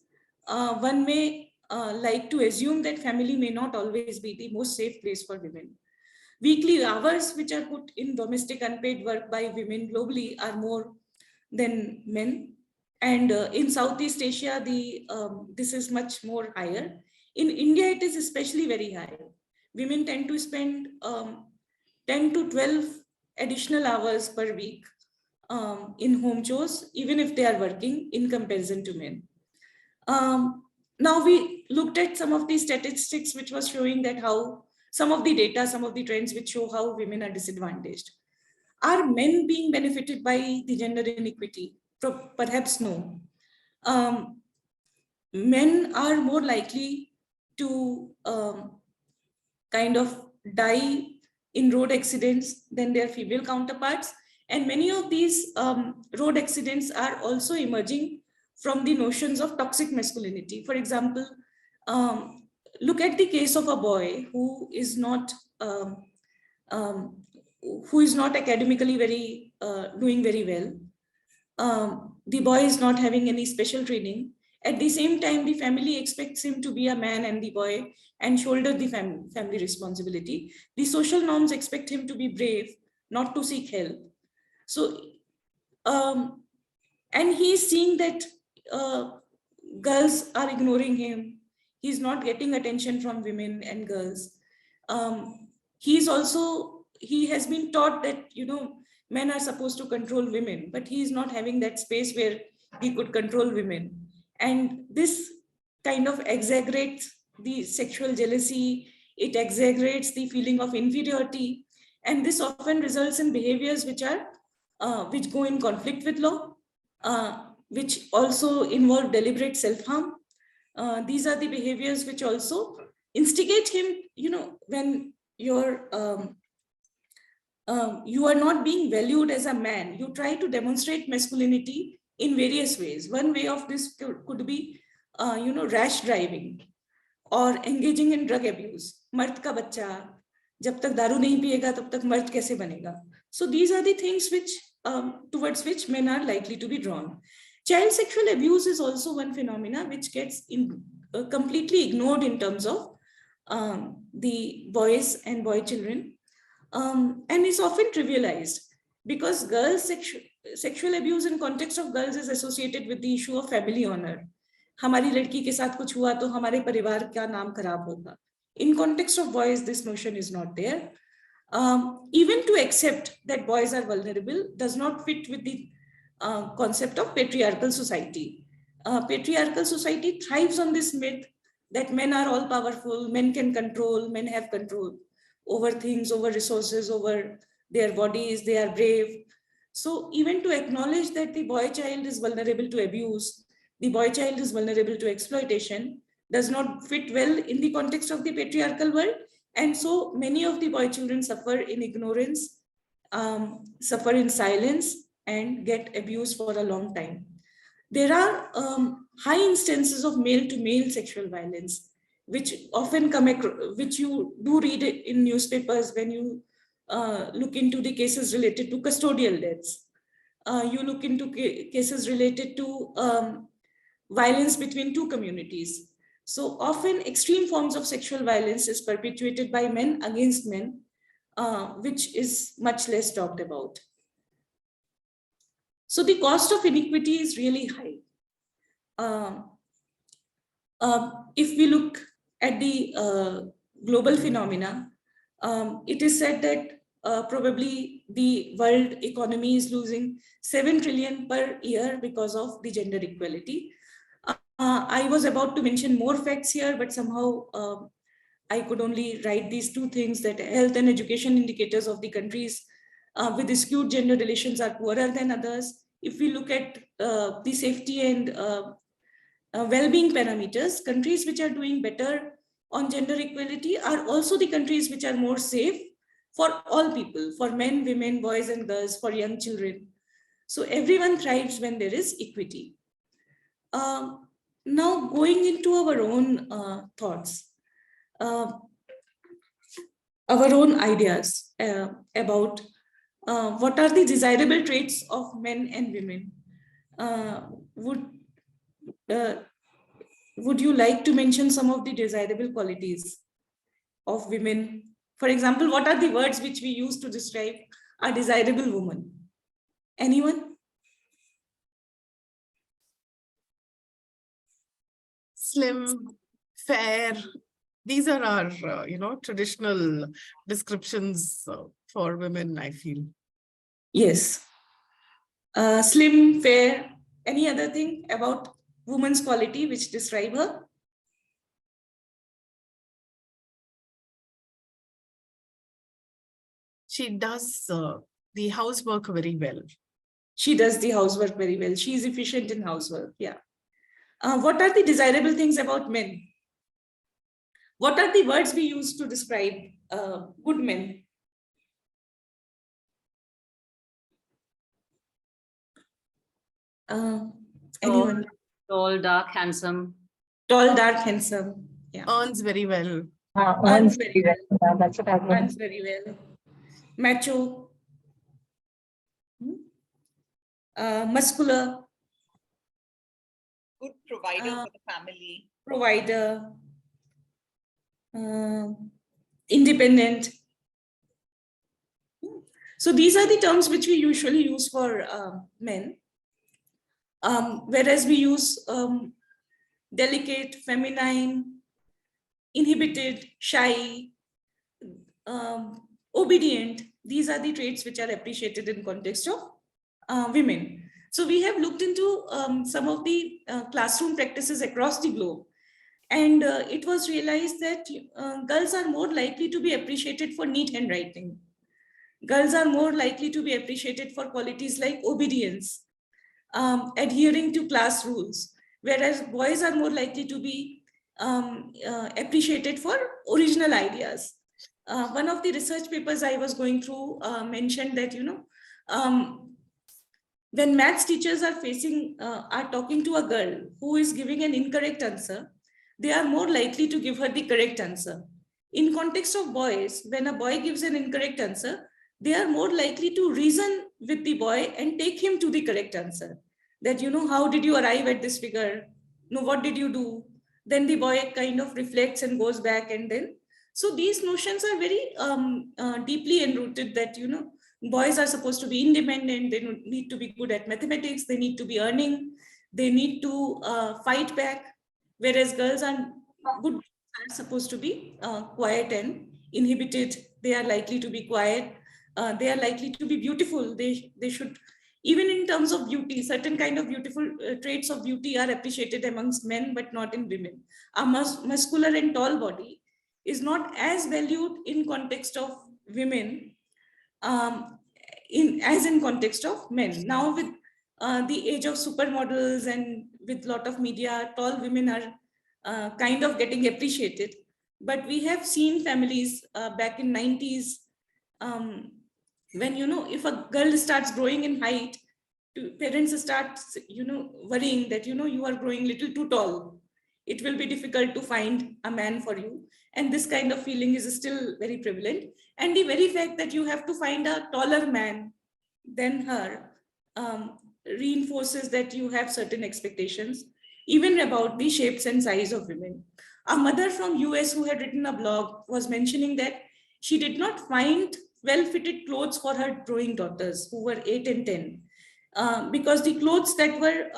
K: one may like to assume that family may not always be the most safe place for women. Weekly hours which are put in domestic unpaid work by women globally are more than men. And in Southeast Asia, this is much more higher. In India, it is especially very high. Women tend to spend 10 to 12 additional hours per week in home chores, even if they are working, in comparison to men. Now we looked at some of the statistics which was showing that how some of the data, some of the trends which show how women are disadvantaged. Are men being benefited by the gender inequity? Perhaps no. Men are more likely to kind of die in road accidents than their female counterparts. And many of these road accidents are also emerging from the notions of toxic masculinity. For example, look at the case of a boy who is not academically doing very well. The boy is not having any special training. At the same time, the family expects him to be a man and the boy and shoulder the family responsibility. The social norms expect him to be brave, not to seek help. So, and he's seeing that girls are ignoring him. He's not getting attention from women and girls. He has been taught that, men are supposed to control women, but he is not having that space where he could control women. And this kind of exaggerates the sexual jealousy, it exaggerates the feeling of inferiority, and this often results in behaviors which go in conflict with law, which also involve deliberate self-harm. These are the behaviors which also instigate him, when you are not being valued as a man, you try to demonstrate masculinity in various ways. One way of this could be, rash driving or engaging in drug abuse. Mard ka bachcha, jab tak daru nahi piyega, tab tak mard kaise banega? So these are the things which, towards which men are likely to be drawn. Child sexual abuse is also one phenomena which gets completely ignored in terms of the boys and boy children, and is often trivialized because girls' sexual abuse in context of girls is associated with the issue of family honor. हमारी लड़की के साथ कुछ हुआ तो हमारे परिवार का नाम खराब होगा. In context of boys, this notion is not there. Even to accept that boys are vulnerable does not fit with the concept of patriarchal society. Patriarchal society thrives on this myth that men are all powerful, men can control, men have control over things, over resources, over their bodies, they are brave. So even to acknowledge that the boy child is vulnerable to abuse, the boy child is vulnerable to exploitation, does not fit well in the context of the patriarchal world. And so many of the boy children suffer in ignorance, suffer in silence, and get abused for a long time. There are high instances of male-to-male sexual violence, which often which you do read in newspapers when you look into the cases related to custodial deaths. You look into cases related to violence between two communities. So often extreme forms of sexual violence is perpetuated by men against men, which is much less talked about. So the cost of inequity is really high. If we look at the global phenomena, it is said that probably the world economy is losing 7 trillion per year because of the gender equality. I was about to mention more facts here, but somehow I could only write these two things, that health and education indicators of the countries with skewed gender relations are poorer than others. If we look at the safety and well-being parameters, countries which are doing better on gender equality are also the countries which are more safe for all people, for men, women, boys and girls, for young children. So everyone thrives when there is equity. Now going into our own thoughts, our own ideas about what are the desirable traits of men and women. Would you like to mention some of the desirable qualities of women? For example, what are the words which we use to describe a desirable woman? Anyone?
A: Slim, fair. These are our, traditional descriptions for women, I feel.
K: Yes. Slim, fair. Any other thing about woman's quality which describe her?
A: She does the housework very well.
K: She does the housework very well. She is efficient in housework. Yeah. What are the desirable things about men? What are the words we use to describe good men? Anyone?
C: Tall, dark, handsome.
K: Tall, dark, handsome. Yeah.
A: Earns very well.
K: Earns very well. Yeah, that's what I mean. Earns very well. Macho. Muscular.
I: Good provider for the family.
K: Provider. Independent. So these are the terms which we usually use for men. Whereas we use delicate, feminine, inhibited, shy, obedient. These are the traits which are appreciated in context of women. So we have looked into some of the classroom practices across the globe. And it was realized that girls are more likely to be appreciated for neat handwriting. Girls are more likely to be appreciated for qualities like obedience, adhering to class rules, whereas boys are more likely to be appreciated for original ideas. One of the research papers I was going through mentioned that, when maths teachers are talking to a girl who is giving an incorrect answer, they are more likely to give her the correct answer. In context of boys, when a boy gives an incorrect answer, they are more likely to reason with the boy and take him to the correct answer. That, how did you arrive at this figure? No, what did you do? Then the boy kind of reflects and goes back, and then, so these notions are very deeply enrooted that, boys are supposed to be independent, they need to be good at mathematics, they need to be earning, they need to fight back, whereas girls are supposed to be quiet and inhibited. They are likely to be quiet. They are likely to be beautiful. They should, even in terms of beauty, certain kind of beautiful traits of beauty are appreciated amongst men, but not in women. A muscular and tall body is not as valued in context of women as in context of men. Now with the age of supermodels and with lot of media, tall women are kind of getting appreciated. But we have seen families back in 90s, when, if a girl starts growing in height, parents start, worrying that, you are growing little too tall. It will be difficult to find a man for you. And this kind of feeling is still very prevalent. And the very fact that you have to find a taller man than her reinforces that you have certain expectations, even about the shapes and size of women. A mother from US who had written a blog was mentioning that she did not find well-fitted clothes for her growing daughters who were 8 and 10, because the clothes that were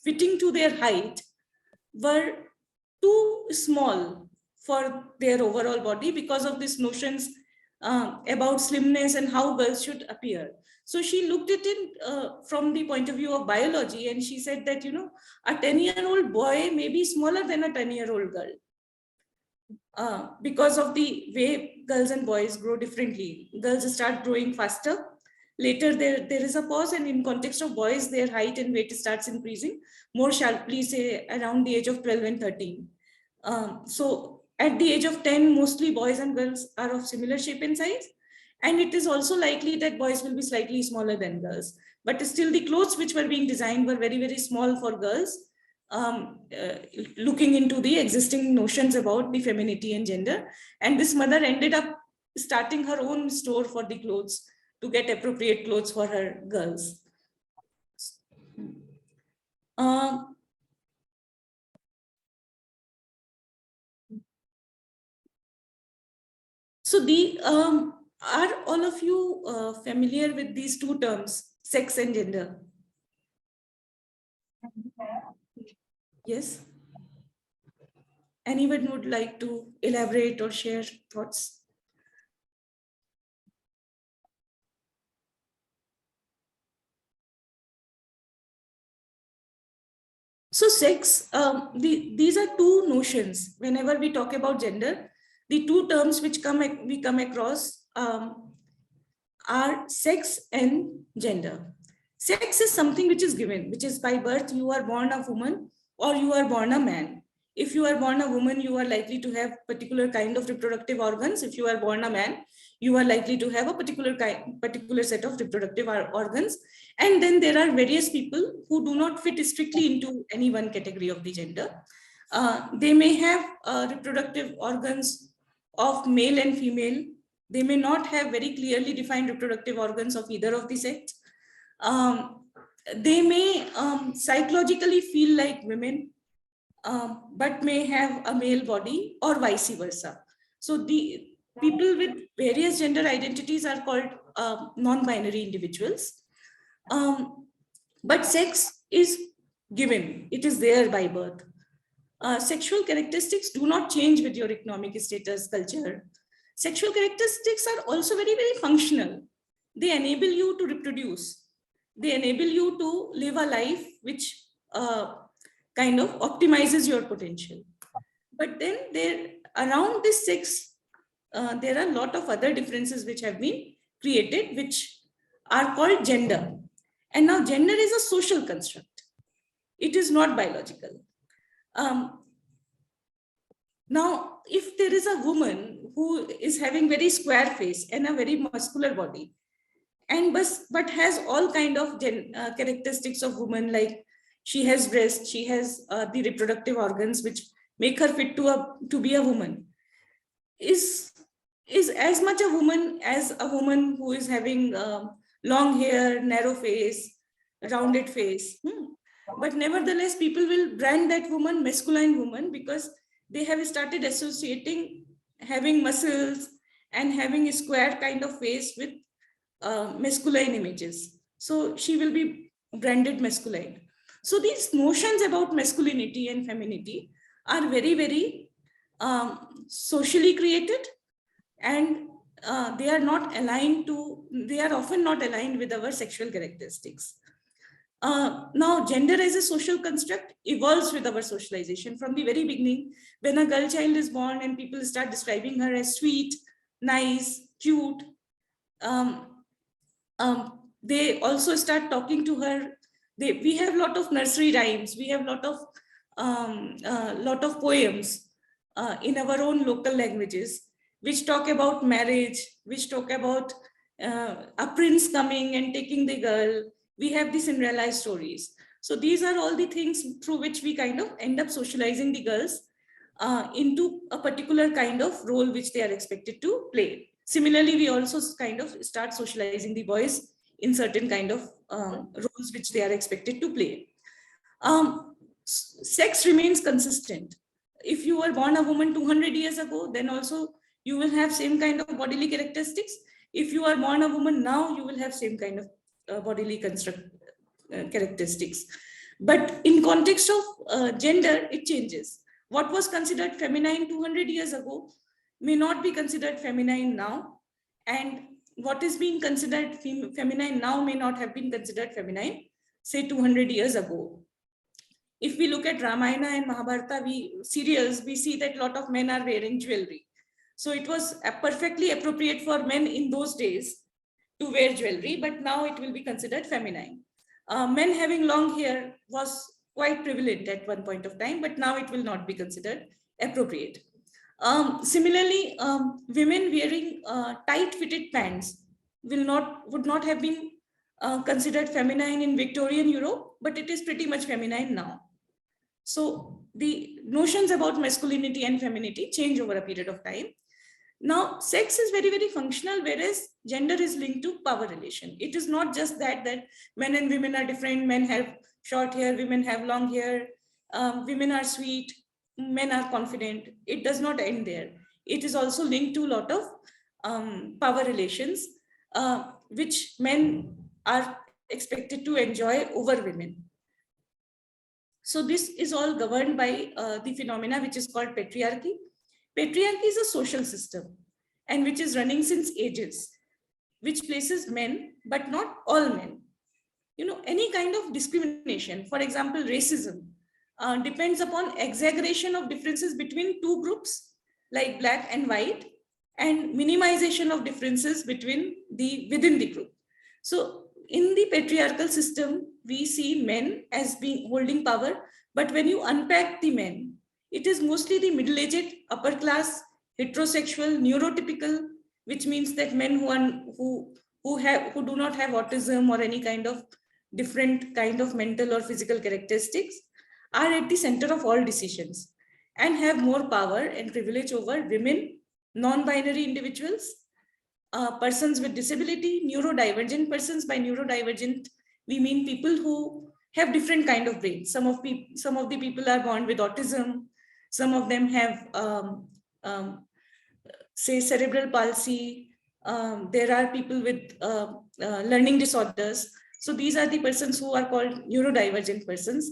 K: fitting to their height were too small for their overall body because of these notions about slimness and how girls should appear. So she looked at it from the point of view of biology, and she said that, a 10-year-old boy may be smaller than a 10-year-old girl. because of the way girls and boys grow differently. Girls start growing faster. Later, there is a pause, and in context of boys, their height and weight starts increasing more sharply, say around the age of 12 and 13. So at the age of 10, mostly boys and girls are of similar shape and size. And it is also likely that boys will be slightly smaller than girls. But still, the clothes which were being designed were very, very small for girls, looking into the existing notions about the femininity and gender. And this mother ended up starting her own store for the clothes to get appropriate clothes for her girls. So are all of you familiar with these two terms, sex and gender? Yes? Anyone would like to elaborate or share thoughts? So sex, these are two notions. Whenever we talk about gender, the two terms which we come across are sex and gender. Sex is something which is given, which is by birth, you are born a woman or you are born a man. If you are born a woman, you are likely to have particular kind of reproductive organs. If you are born a man, you are likely to have a particular set of reproductive organs. And then there are various people who do not fit strictly into any one category of the gender. They may have reproductive organs of male and female. They may not have very clearly defined reproductive organs of either of the sex. They may psychologically feel like women, but may have a male body, or vice versa. So the people with various gender identities are called non-binary individuals. But sex is given, it is there by birth. Sexual characteristics do not change with your economic status, culture. Sexual characteristics are also very, very functional. They enable you to reproduce. They enable you to live a life which kind of optimizes your potential. But then around this sex, there are a lot of other differences which have been created, which are called gender. And now gender is a social construct. It is not biological. Now, if there is a woman who is having very square face and a very muscular body, and but has all kind of characteristics of woman, like she has breasts, she has the reproductive organs which make her fit to be a woman, is as much a woman as a woman who is having long hair, narrow face, rounded face. But nevertheless, people will brand that woman masculine woman because they have started associating having muscles and having a square kind of face with masculine images. So she will be branded masculine. So these notions about masculinity and femininity are very, very socially created, and they are often not aligned with our sexual characteristics. Now, gender as a social construct evolves with our socialization. From the very beginning, when a girl child is born and people start describing her as sweet, nice, cute, they also start talking to her. We have a lot of nursery rhymes. We have a lot of poems in our own local languages, which talk about marriage, which talk about a prince coming and taking the girl. We have the Cinderella stories. So these are all the things through which we kind of end up socializing the girls into a particular kind of role which they are expected to play. Similarly, we also kind of start socializing the boys in certain kind of roles which they are expected to play. Sex remains consistent. If you were born a woman 200 years ago, then also you will have same kind of bodily characteristics. If you are born a woman now, you will have same kind of bodily characteristics. But in context of gender, it changes. What was considered feminine 200 years ago may not be considered feminine now, and what is being considered feminine now may not have been considered feminine, say 200 years ago. if we look at Ramayana and Mahabharata serials, we see that a lot of men are wearing jewelry. So it was perfectly appropriate for men in those days to wear jewelry, but now it will be considered feminine. Men having long hair was quite prevalent at one point of time, but now it will not be considered appropriate. Similarly, women wearing tight-fitted pants would not have been considered feminine in Victorian Europe, but it is pretty much feminine now. So the notions about masculinity and femininity change over a period of time. Now, sex is very, very functional, whereas gender is linked to power relation. It is not just that men and women are different. Men have short hair, women have long hair. Women are sweet, men are confident. It does not end there. It is also linked to a lot of power relations, which men are expected to enjoy over women. So this is all governed by the phenomena which is called patriarchy. Patriarchy is a social system and which is running since ages, which places men, but not all men. Any kind of discrimination, for example, racism, depends upon exaggeration of differences between two groups like black and white, and minimization of differences within the group. So in the patriarchal system, we see men as being holding power, but when you unpack the men, it is mostly the middle-aged, upper class, heterosexual, neurotypical, which means that men who do not have autism or any kind of different kind of mental or physical characteristics are at the center of all decisions and have more power and privilege over women, non-binary individuals, persons with disability, neurodivergent persons. By neurodivergent, we mean people who have different kind of brains. Some of the people are born with autism. Some of them have, say, cerebral palsy. There are people with learning disorders. So these are the persons who are called neurodivergent persons,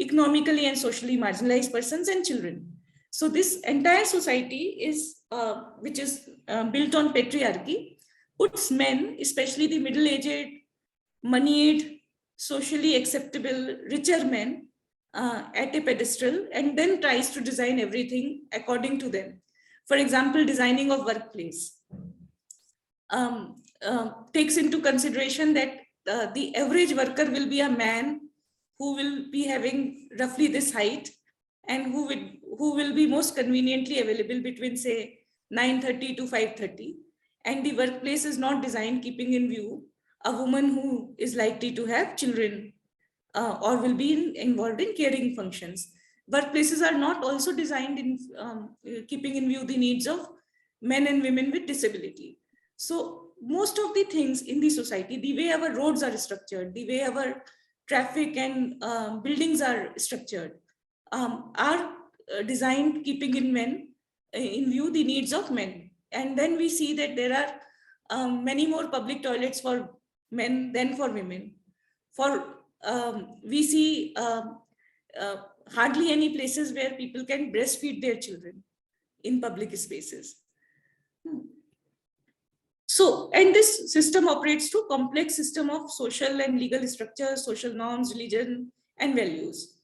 K: economically and socially marginalized persons, and children. So this entire society is, which is built on patriarchy, puts men, especially the middle-aged, moneyed, socially acceptable, richer men, at a pedestal, and then tries to design everything according to them. For example, designing of workplace takes into consideration that the average worker will be a man who will be having roughly this height and who will be most conveniently available between, say, 9:30 to 5:30. And the workplace is not designed keeping in view a woman who is likely to have children or will be involved in caring functions. Workplaces are not also designed in keeping in view the needs of men and women with disability. So most of the things in the society, the way our roads are structured, the way our traffic and buildings are structured, are designed keeping in view the needs of men. And then we see that there are many more public toilets for men than for women. We see hardly any places where people can breastfeed their children in public spaces. So, and this system operates through complex system of social and legal structures, social norms, religion, and values.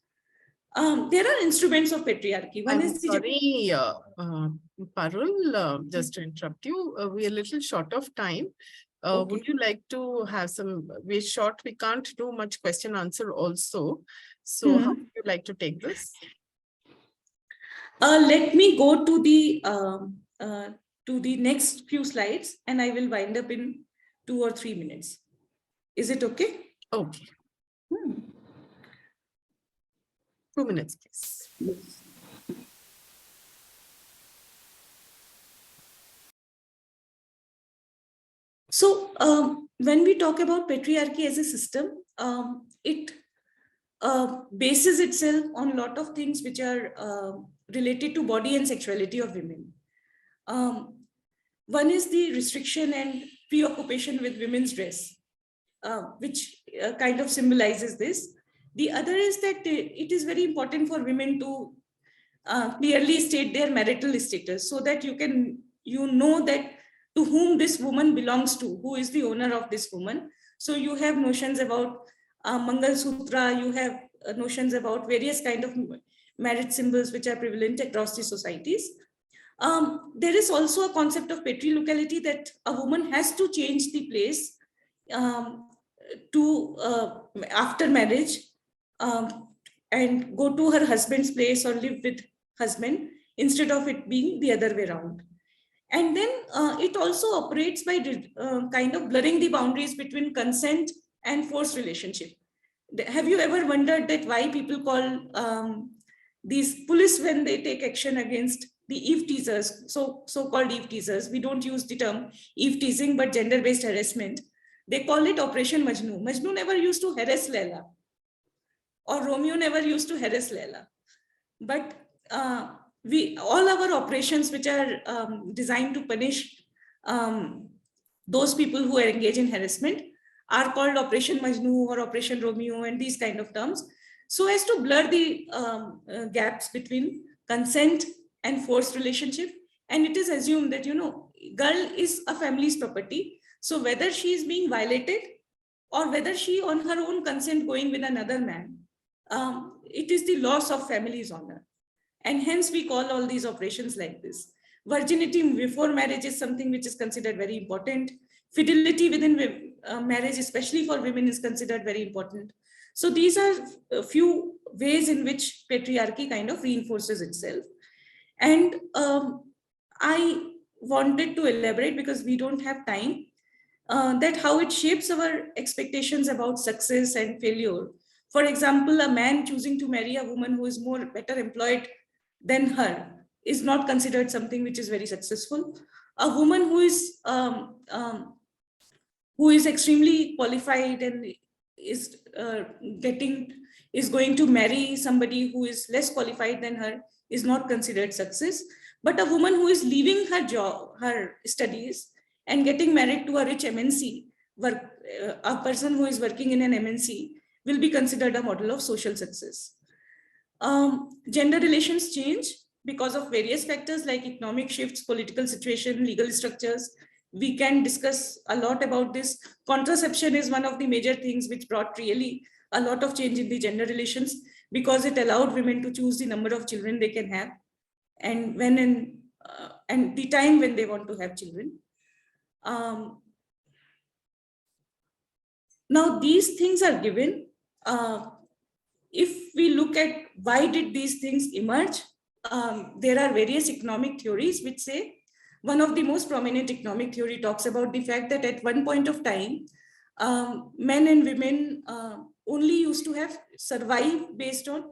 K: There are instruments of patriarchy. One is
A: sorry, Parul, just to interrupt you, we are a little short of time. Okay. Would you like to have some, we're short, we can't do much question answer also. So how would you like to take this?
K: Let me go to the next few slides and I will wind up in 2 or 3 minutes. Is it okay?
A: Okay. 2 minutes, please.
K: So when we talk about patriarchy as a system, it bases itself on a lot of things which are related to body and sexuality of women. One is the restriction and preoccupation with women's dress, which kind of symbolizes this. The other is that it is very important for women to clearly state their marital status so that you know that to whom this woman belongs to, who is the owner of this woman. So you have notions about Mangal Sutra, you have notions about various kind of marriage symbols which are prevalent across the societies. There is also a concept of patriarchality, that a woman has to change the place after marriage and go to her husband's place or live with husband, instead of it being the other way around. And then it also operates by kind of blurring the boundaries between consent and forced relationship. Have you ever wondered that why people call these police, when they take action against the eve teasers, so-called eve teasers, we don't use the term eve teasing, but gender-based harassment, they call it Operation Majnu. Majnu never used to harass Laila, or Romeo never used to harass Laila. But all our operations which are designed to punish those people who are engaged in harassment are called Operation Majnu or Operation Romeo and these kind of terms, so as to blur the gaps between consent and forced relationship. And it is assumed that, girl is a family's property. So whether she is being violated or whether she on her own consent going with another man, it is the loss of family's honor. And hence we call all these operations like this. Virginity before marriage is something which is considered very important. Fidelity within marriage, especially for women, is considered very important. So these are a few ways in which patriarchy kind of reinforces itself. And I wanted to elaborate, because we don't have time, that how it shapes our expectations about success and failure. For example, a man choosing to marry a woman who is better employed than her is not considered something which is very successful. A woman who is extremely qualified and is going to marry somebody who is less qualified than her is not considered success. But a woman who is leaving her job, her studies, and getting married to a rich MNC, a person who is working in an MNC, will be considered a model of social success. Gender relations change because of various factors like economic shifts, political situation, legal structures. We can discuss a lot about this. Contraception is one of the major things which brought really a lot of change in the gender relations, because it allowed women to choose the number of children they can have and and the time when they want to have children. Now these things are given. If we look at why did these things emerge, there are various economic theories which say, one of the most prominent economic theory talks about the fact that at one point of time, men and women only used to have survive based on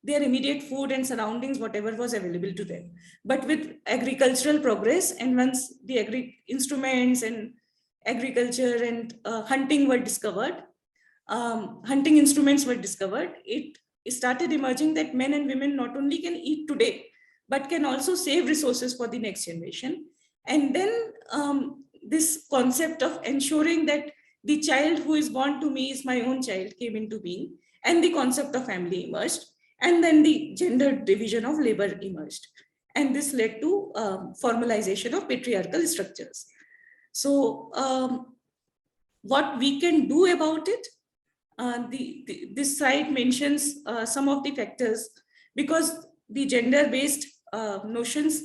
K: their immediate food and surroundings, whatever was available to them. But with agricultural progress, and once the instruments and agriculture and hunting were discovered, hunting instruments were discovered, it started emerging that men and women not only can eat today, but can also save resources for the next generation. And then this concept of ensuring that the child who is born to me is my own child came into being, and the concept of family emerged, and then the gender division of labor emerged. And this led to formalization of patriarchal structures. So what we can do about it, this slide mentions some of the factors, because the gender-based notions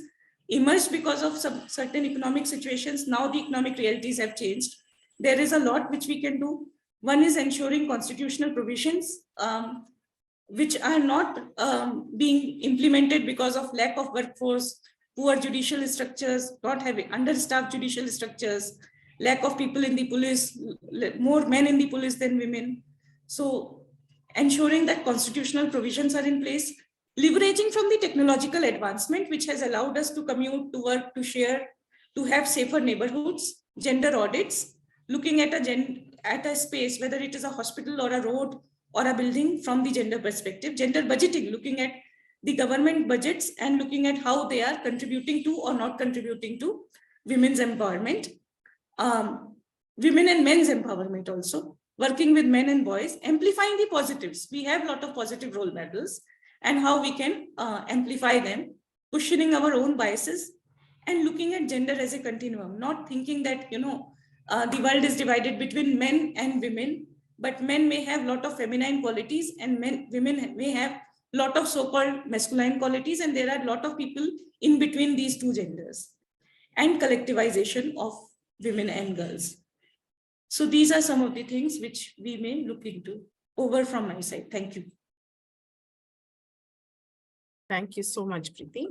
K: emerged because of some certain economic situations. Now the economic realities have changed. There is a lot which we can do. One is ensuring constitutional provisions which are not being implemented because of lack of workforce, poor judicial structures, not having understaffed judicial structures, lack of people in the police, more men in the police than women. So ensuring that constitutional provisions are in place, leveraging from the technological advancement, which has allowed us to commute, to work, to share, to have safer neighborhoods, gender audits, looking at a space, whether it is a hospital or a road or a building from the gender perspective, gender budgeting, looking at the government budgets and looking at how they are contributing to or not contributing to women's empowerment, women and men's empowerment also, working with men and boys, amplifying the positives. We have a lot of positive role models and how we can amplify them, questioning our own biases and looking at gender as a continuum, not thinking that, the world is divided between men and women but men may have a lot of feminine qualities and women may have a lot of so-called masculine qualities, and there are a lot of people in between these two genders, and collectivization of women and girls. So these are some of the things which we may look into. Over from my side. Thank you.
A: Thank you so much, Priti.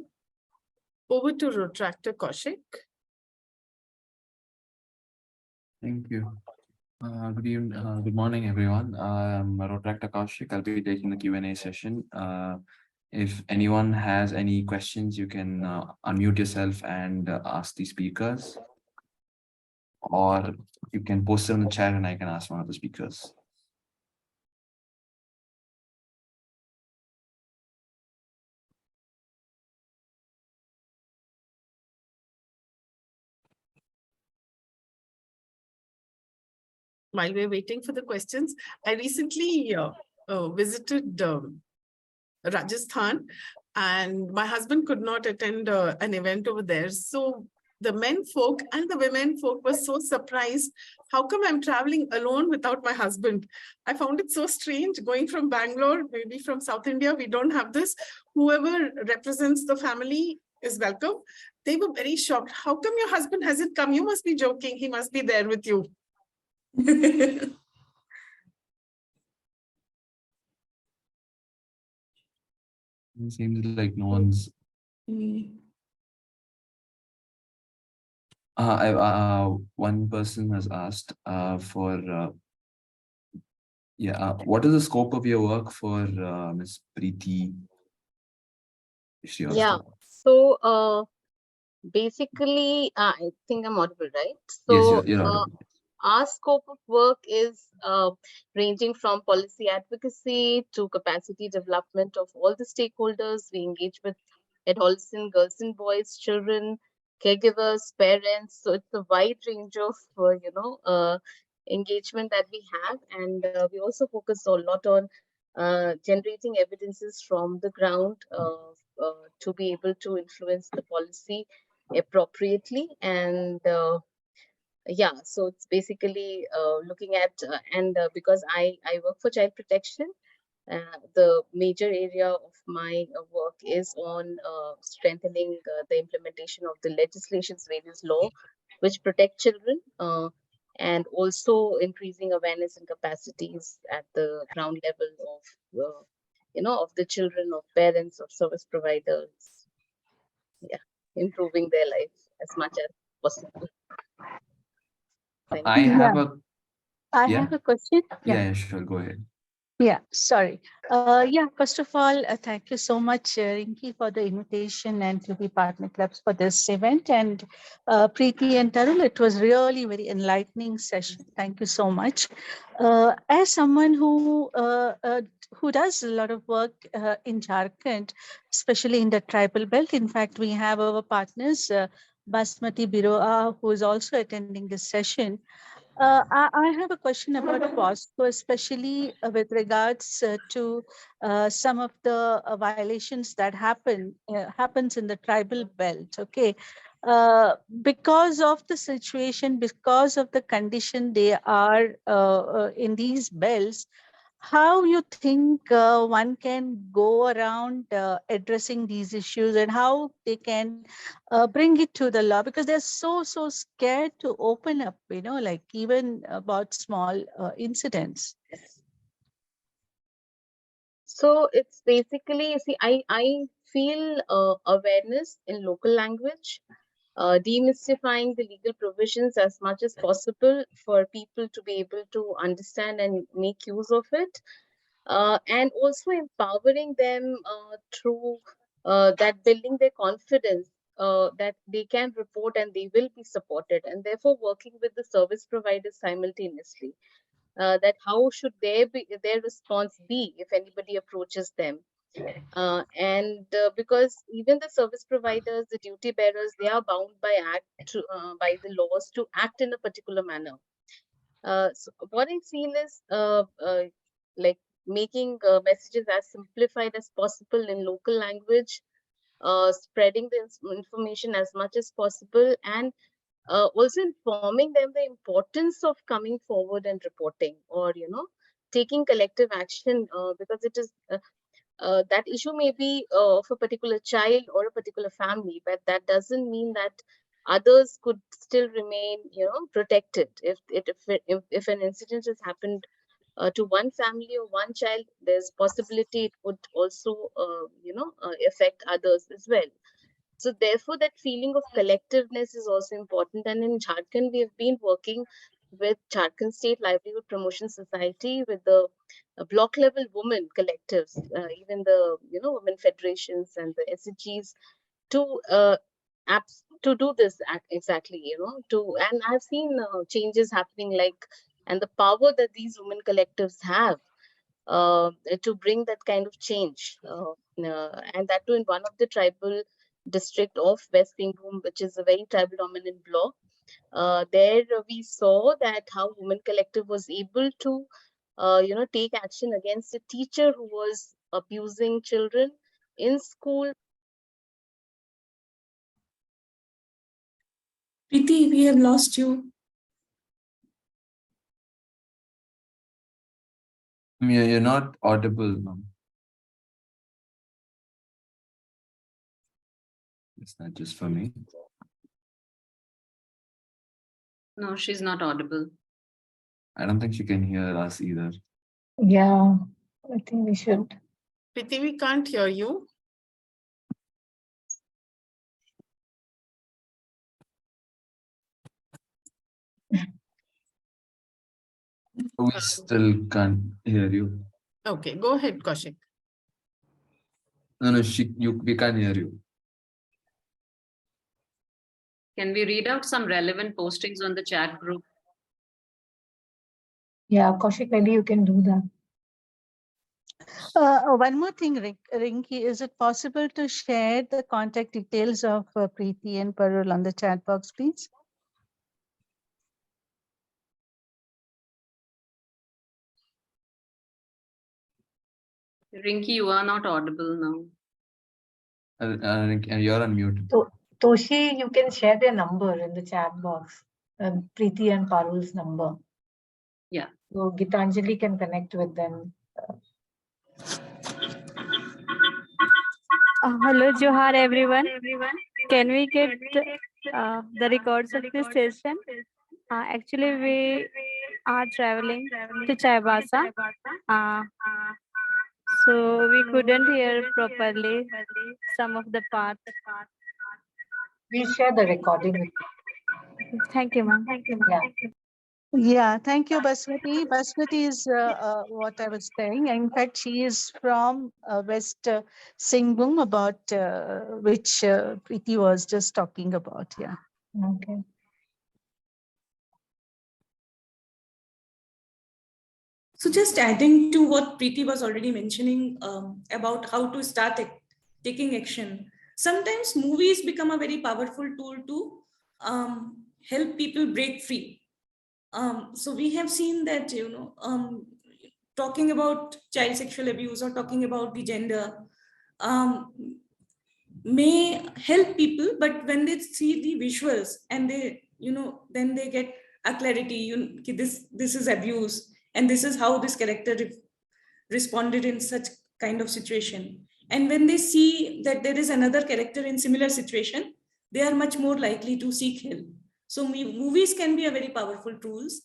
A: Over to Rotaractor Kaushik.
E: Thank you. Good morning, everyone. I'm Rotaract Kaushik. I'll be taking the Q&A session. If anyone has any questions, you can unmute yourself and ask the speakers, or you can post it in the chat and I can ask one of the speakers.
A: While we're waiting for the questions, I recently visited Rajasthan, and my husband could not attend an event over there. So the men folk and the women folk were so surprised. How come I'm traveling alone without my husband? I found it so strange going from Bangalore, maybe from South India. We don't have this. Whoever represents the family is welcome. They were very shocked. How come your husband hasn't come? You must be joking. He must be there with you.
E: It seems like no one's. One person has asked what is the scope of your work for Ms. Priti Shrivastava?
D: Yeah, so basically, I think I'm audible, right?
E: So, yes, you're audible.
D: Our scope of work is ranging from policy advocacy to capacity development of all the stakeholders. We engage with adolescent girls and boys, children, caregivers, parents. So it's a wide range of, engagement that we have. And we also focus a lot on generating evidences from the ground to be able to influence the policy appropriately. And yeah, so it's basically looking at because I work for child protection, the major area of my work is on strengthening the implementation of the legislation's various law which protect children, and also increasing awareness and capacities at the ground level of of the children, of parents, of service providers. Yeah, improving their life as much as possible.
E: I have a
L: I have a question.
E: Yeah, sure, go ahead.
L: Yeah, sorry. First of all, thank you so much, Rinki, for the invitation and to be partner clubs for this event. And Preeti and Tarul, it was really very enlightening session. Thank you so much. As someone who does a lot of work in Jharkhand, especially in the tribal belt. In fact, we have our partners, Basmati Biroa, who is also attending this session. I have a question about POSCO, especially with regards to some of the violations that happens in the tribal belt. Okay, because of the situation, because of the condition they are in these belts, how you think one can go around addressing these issues and how they can bring it to the law, because they're so scared to open up, like even about small incidents.
D: So it's basically, see, I feel awareness in local language, demystifying the legal provisions as much as possible for people to be able to understand and make use of it, and also empowering them through that, building their confidence that they can report and they will be supported, and therefore working with the service providers simultaneously. That how should their response be if anybody approaches them, because even the service providers, the duty bearers, they are bound by by the laws to act in a particular manner. So what I feel is like making messages as simplified as possible in local language, spreading the information as much as possible, and also informing them the importance of coming forward and reporting, or taking collective action, because it is that issue may be of a particular child or a particular family, but that doesn't mean that others could still remain protected. If an incident has happened to one family or one child, there's possibility it would also affect others as well. So therefore, that feeling of collectiveness is also important. And in Jharkhand, we have been working with Jharkhand State Livelihood Promotion Society, with the block level women collectives, even the women federations and the SHGs, to to do this exactly, and I've seen changes happening, like, and the power that these women collectives have to bring that kind of change, and that too in one of the tribal district of West Bengal, which is a very tribal dominant block. There we saw that how women collective was able to take action against a teacher who was abusing children in school.
K: Priti, we have lost you.
E: You're not audible, ma'am. It's not just for me.
C: No, she's not audible.
E: I don't think she can hear us either.
B: Yeah, I think we should.
A: Priti, we can't hear you.
E: We still can't hear you.
A: Okay, go ahead, Kaushik.
E: No, we can't hear you.
C: Can we read out some relevant postings on the chat group?
B: Yeah, Kaushik, maybe you can do that.
L: One more thing, Rinki, is it possible to share the contact details of Priti and Parul on the chat box, please?
C: Rinki, you are not audible now.
E: You're on mute.
B: Toshi, you can share their number in the chat box, Priti and Parul's number.
C: Yeah.
B: So Gitanjali can connect with them.
M: Hello, Johar, everyone. Can we get the records of this session? Actually, we are traveling to Chaibasa. So we couldn't hear properly some of the parts.
B: We'll share the recording with you.
M: Thank you, ma'am.
B: Yeah.
L: Yeah, thank you, Basmati. Basmati is what I was saying. In fact, she is from West Singhbum, about which Priti was just talking about. Yeah.
B: Okay.
K: So just adding to what Priti was already mentioning about how to start taking action. Sometimes movies become a very powerful tool to help people break free. So we have seen that, talking about child sexual abuse or talking about the gender may help people, but when they see the visuals and they, then they get a clarity, this is abuse and this is how this character responded in such kind of situation. And when they see that there is another character in similar situation, they are much more likely to seek help. So movies can be a very powerful tools.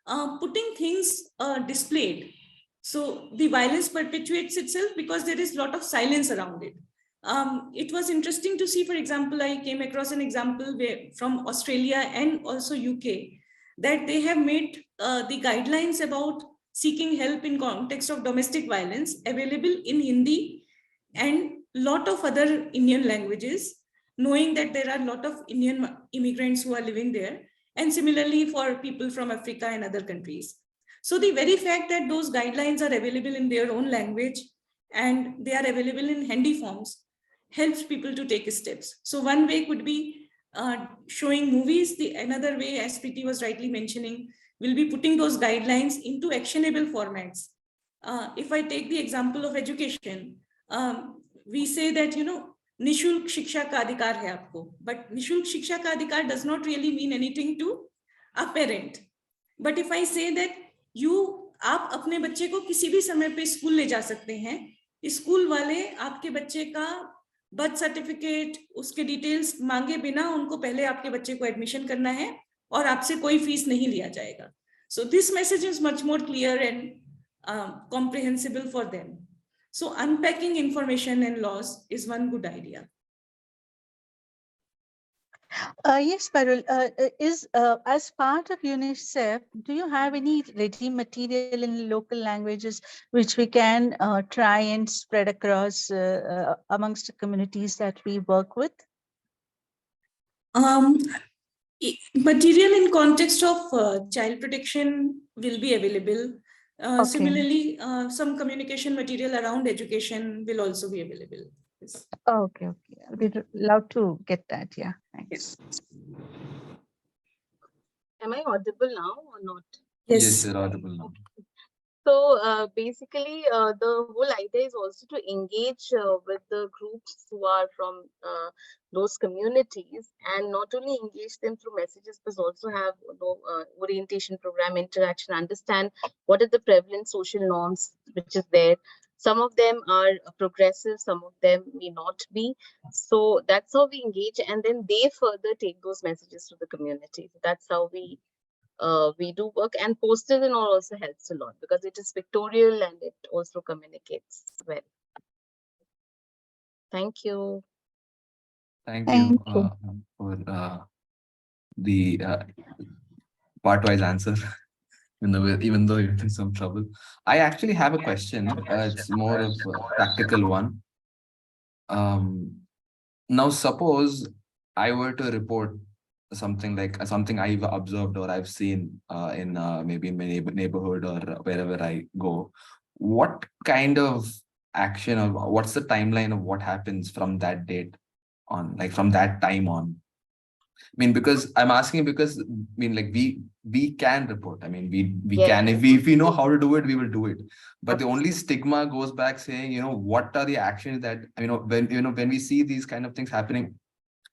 K: Putting things displayed. So the violence perpetuates itself because there is a lot of silence around it. It was interesting to see, for example, I came across an example from Australia and also UK, that they have made the guidelines about seeking help in context of domestic violence available in Hindi and lot of other Indian languages, knowing that there are a lot of Indian immigrants who are living there, and similarly for people from Africa and other countries. So the very fact that those guidelines are available in their own language and they are available in handy forms helps people to take steps. So one way could be showing movies. Another way, as Priti was rightly mentioning, will be putting those guidelines into actionable formats. If I take the example of education, we say that, निशुल्क शिक्षा का अधिकार है आपको, but निशुल्क शिक्षा का अधिकार does not really mean anything to a parent. But if I say that आप अपने बच्चे को किसी भी समय पे स्कूल ले जा सकते हैं, स्कूल वाले आपके बच्चे का बर्थ सर्टिफिकेट, उसके डिटेल्स मांगे बिना उनको पहले आपके बच्चे को एडमिशन करना है और आपसे कोई फीस नहीं लिया जाएगा. So this message is much more clear and comprehensible for them. So unpacking information and laws is one good idea.
L: Yes, Parul, as part of UNICEF, do you have any ready material in local languages which we can try and spread across amongst the communities that we work with?
K: Material in context of child protection will be available.
L: Okay.
K: Similarly, some communication material around education will also be available. Yes.
L: Okay, okay. We'd love to get that. Yeah, thanks.
D: Am I audible now or not?
E: Yes, you're audible now.
D: So basically, the whole idea is also to engage with the groups who are from those communities, and not only engage them through messages, but also have orientation program, interaction, understand what are the prevalent social norms which is there. Some of them are progressive, some of them may not be. So that's how we engage, and then they further take those messages to the community. That's how we do work, and posters and all also helps a lot because it is pictorial and it also communicates well. Thank you.
E: Thank you for the part-wise answer, even though you're in some trouble. I actually have a question. It's more of a practical one. Now, suppose I were to report something I've observed or I've seen in maybe in my neighborhood or wherever I go. What kind of action or what's the timeline of what happens from that date on, like from that time on? I mean, because I'm asking because I mean, like we can report. I mean, we can, if we know how to do it, we will do it. But the only stigma goes back saying, what are the actions that, when we see these kind of things happening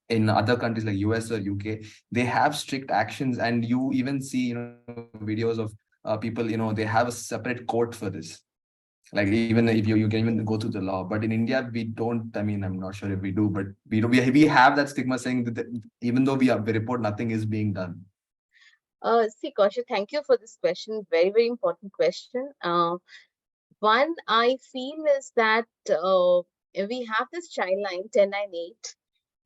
E: in other countries like US or UK, they have strict actions, and you even see, videos of people, they have a separate court for this. Like even if you can even go through the law, but in India we don't. I mean, I'm not sure if we do, but we have that stigma saying that even though we report, nothing is being done.
D: See, Kausha, thank you for this question. Very, very important question. One I feel is that we have this child line 1098,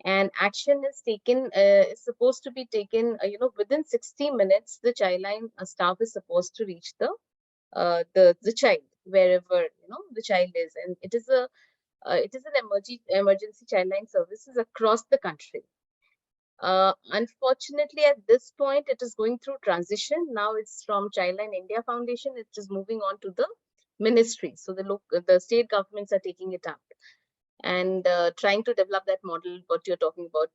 D: and action is taken. Is supposed to be taken. Within 60 minutes, the child line staff is supposed to reach the child wherever the child is, and it is an emergency child line services across the country. Unfortunately, at this point, it is going through transition. Now it's from Childline India Foundation. It is moving on to the ministry. So the state governments are taking it up and trying to develop that model. What you're talking about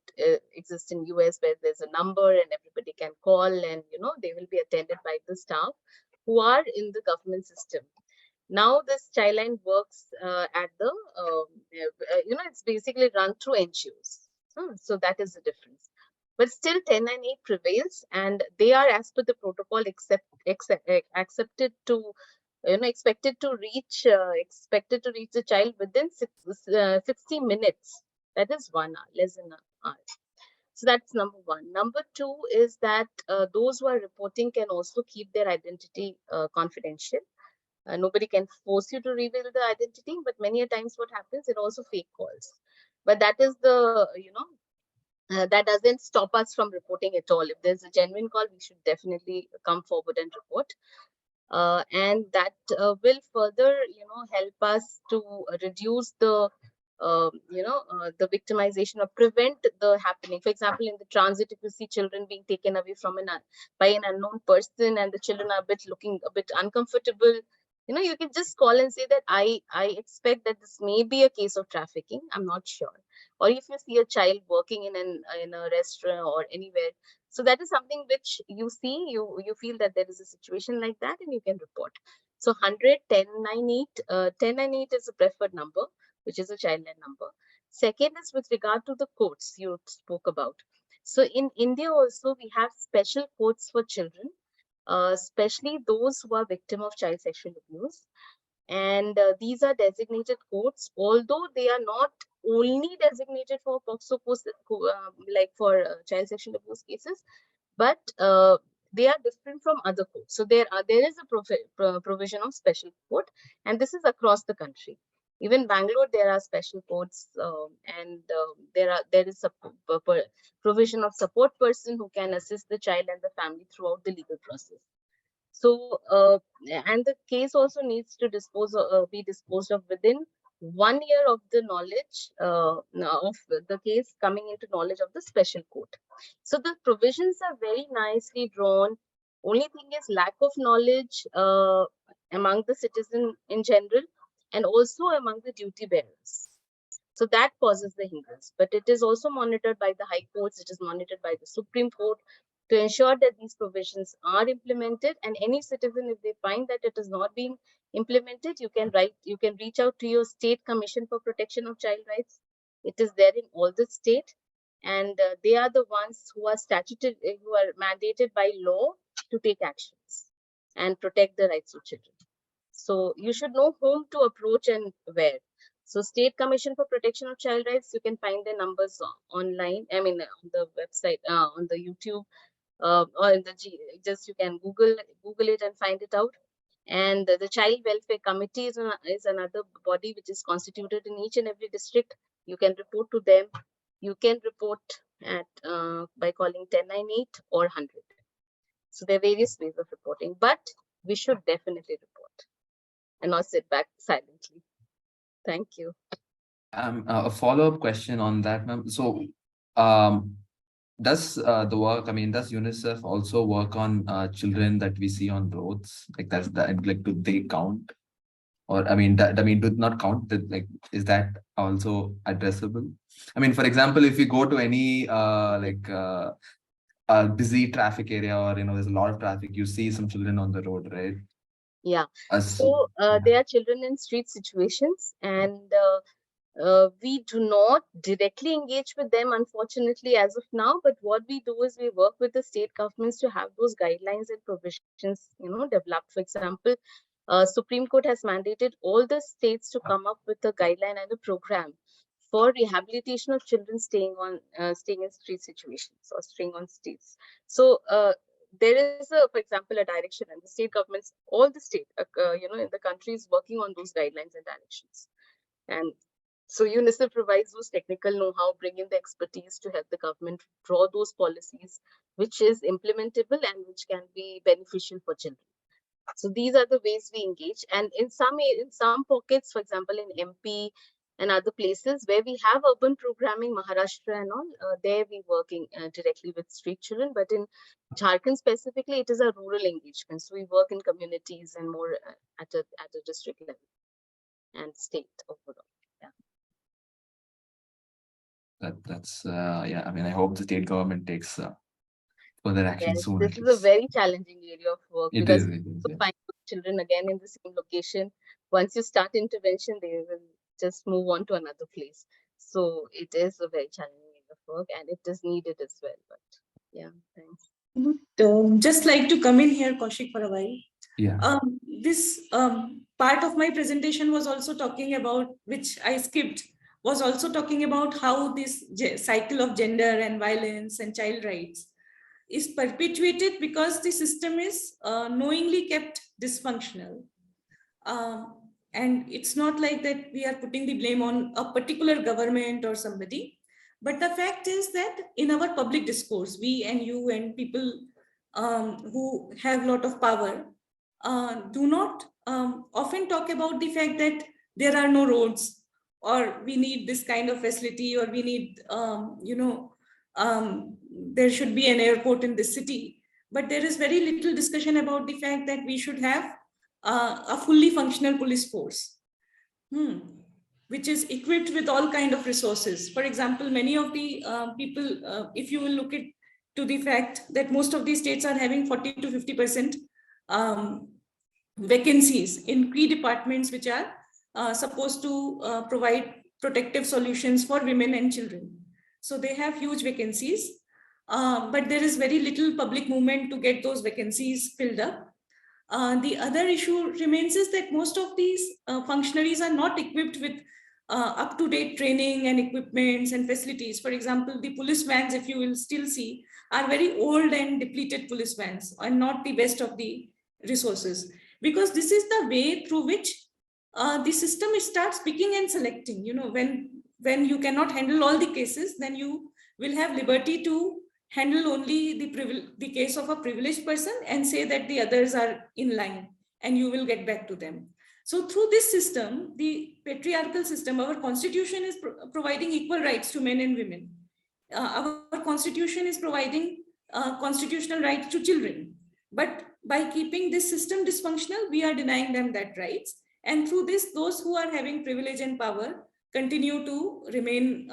D: exists in US, where there's a number and everybody can call, and they will be attended by the staff who are in the government system. Now this Childline works at the it's basically run through NGOs. So that is the difference. But still 1098 prevails, and they are, as per the protocol, expected to reach the child within 60 minutes. That is 1 hour, less than an hour. So that's number one. Number two is that those who are reporting can also keep their identity confidential. Nobody can force you to reveal the identity, but many a times what happens, it also fake calls. But that is the, that doesn't stop us from reporting at all. If there's a genuine call, we should definitely come forward and report. And that will further, help us to reduce the, the victimization or prevent the happening. For example, in the transit, if you see children being taken away from by an unknown person, and the children are looking a bit uncomfortable, you can just call and say that I expect that this may be a case of trafficking. I'm not sure. Or if you see a child working in a restaurant or anywhere, so that is something which you see, you feel that there is a situation like that, and you can report. So 100, 1098, 1098 is a preferred number, which is a child line number. Second is with regard to the courts you spoke about. So in India also, we have special courts for children, especially those who are victim of child sexual abuse. And these are designated courts, although they are not only designated for POCSO, like for child sexual abuse cases, but they are different from other courts. So there is a provision of special court, and this is across the country. Even Bangalore, there are special courts, and there is a provision of support person who can assist the child and the family throughout the legal process. So, and the case also needs to be disposed of within 1 year of the knowledge of the case coming into knowledge of the special court. So the provisions are very nicely drawn. Only thing is lack of knowledge among the citizen in general, and also among the duty bearers. So that causes the hindrance. But it is also monitored by the high courts. It is monitored by the Supreme Court to ensure that these provisions are implemented. And any citizen, if they find that it is not being implemented, you can reach out to your state commission for protection of child rights. It is there in all the state, and they are the ones who are mandated by law to take actions and protect the rights of children. So you should know whom to approach and where. So State Commission for Protection of Child Rights, you can find their numbers online. I mean, on the website, on the YouTube, or in the you can Google it and find it out. And the Child Welfare Committee is another body which is constituted in each and every district. You can report to them. You can report at by calling 1098 or 100. So there are various ways of reporting, but we should definitely report and not sit back silently. Thank you.
E: A follow-up question on that, ma'am. So, does the work? I mean, does UNICEF also work on children that we see on roads? Like, do they count? Or do not count? That, like, is that also addressable? I mean, for example, if you go to any a busy traffic area, or there's a lot of traffic, you see some children on the road, right?
D: Yeah. So there are children in street situations, and we do not directly engage with them, unfortunately, as of now. But what we do is we work with the state governments to have those guidelines and provisions, developed. For example, Supreme Court has mandated all the states to come up with a guideline and a program for rehabilitation of children staying in street situations or staying on streets. So there is, for example, a direction, and the state governments, all the state, in the country is working on those guidelines and directions. And so UNICEF provides those technical know-how, bring in the expertise to help the government draw those policies, which is implementable and which can be beneficial for children. So these are the ways we engage. And in some pockets, for example, in MP and other places where we have urban programming, Maharashtra and all, there we working directly with street children. But in Jharkhand specifically, it is a rural engagement. So we work in communities and more at a district level and state overall. Yeah.
E: That's yeah. I mean, I hope the state government takes further action soon.
D: This is a very challenging area of work, because to find children again in the same location, once you start intervention, they will just move on to another place. So it is a very challenging area of work, and it is needed as well. But yeah, thanks.
K: Just like to come in here, Kaushik, for a while.
E: Yeah.
K: This part of my presentation was also talking about, which I skipped, was also talking about how this cycle of gender and violence and child rights is perpetuated because the system is knowingly kept dysfunctional. And it's not like that we are putting the blame on a particular government or somebody, but the fact is that in our public discourse, we and you and people who have a lot of power do not often talk about the fact that there are no roads, or we need this kind of facility, or we need, there should be an airport in this city. But there is very little discussion about the fact that we should have a fully functional police force, which is equipped with all kinds of resources. For example, many of the people, if you will look at to the fact that most of these states are having 40 to 50% vacancies in key departments, which are supposed to provide protective solutions for women and children. So they have huge vacancies, but there is very little public movement to get those vacancies filled up. The other issue remains is that most of these functionaries are not equipped with up-to-date training and equipments and facilities. For example, the police vans, if you will still see, are very old and depleted police vans and not the best of the resources. Because this is the way through which the system starts picking and selecting. You know, when you cannot handle all the cases, then you will have liberty to handle only the case of a privileged person and say that the others are in line and you will get back to them. So through this system, the patriarchal system, our constitution is providing equal rights to men and women. Our constitution is providing constitutional rights to children. But by keeping this system dysfunctional, we are denying them that rights. And through this, those who are having privilege and power continue to remain,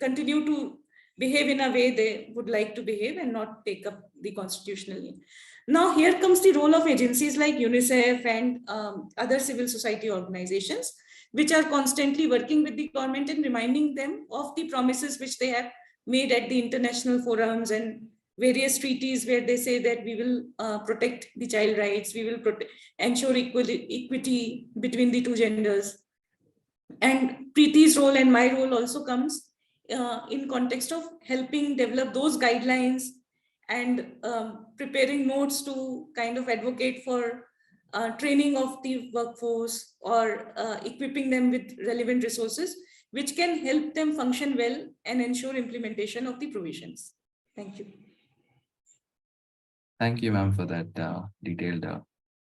K: continue to behave in a way they would like to behave and not take up the constitutionally. Now here comes the role of agencies like UNICEF and other civil society organizations, which are constantly working with the government and reminding them of the promises which they have made at the international forums and various treaties where they say that we will protect the child rights, we will ensure equity between the two genders. And Priti's role and my role also comes in context of helping develop those guidelines and preparing notes to kind of advocate for training of the workforce or equipping them with relevant resources, which can help them function well and ensure implementation of the provisions. Thank you.
E: Thank you, ma'am, for that detailed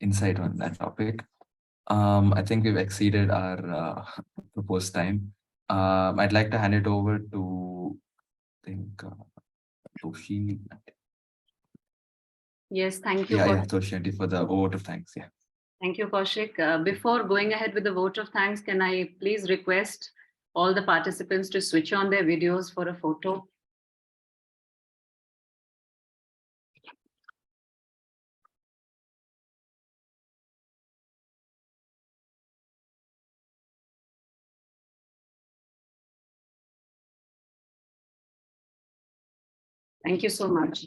E: insight on that topic. I think we've exceeded our proposed time. I'd like to hand it over to, I think, Toshi.
C: Yes, thank you.
E: Yeah, Toshi, for the vote of thanks. Yeah.
C: Thank you, Kaushik. Before going ahead with the vote of thanks, can I please request all the participants to switch on their videos for a photo? Thank you so much.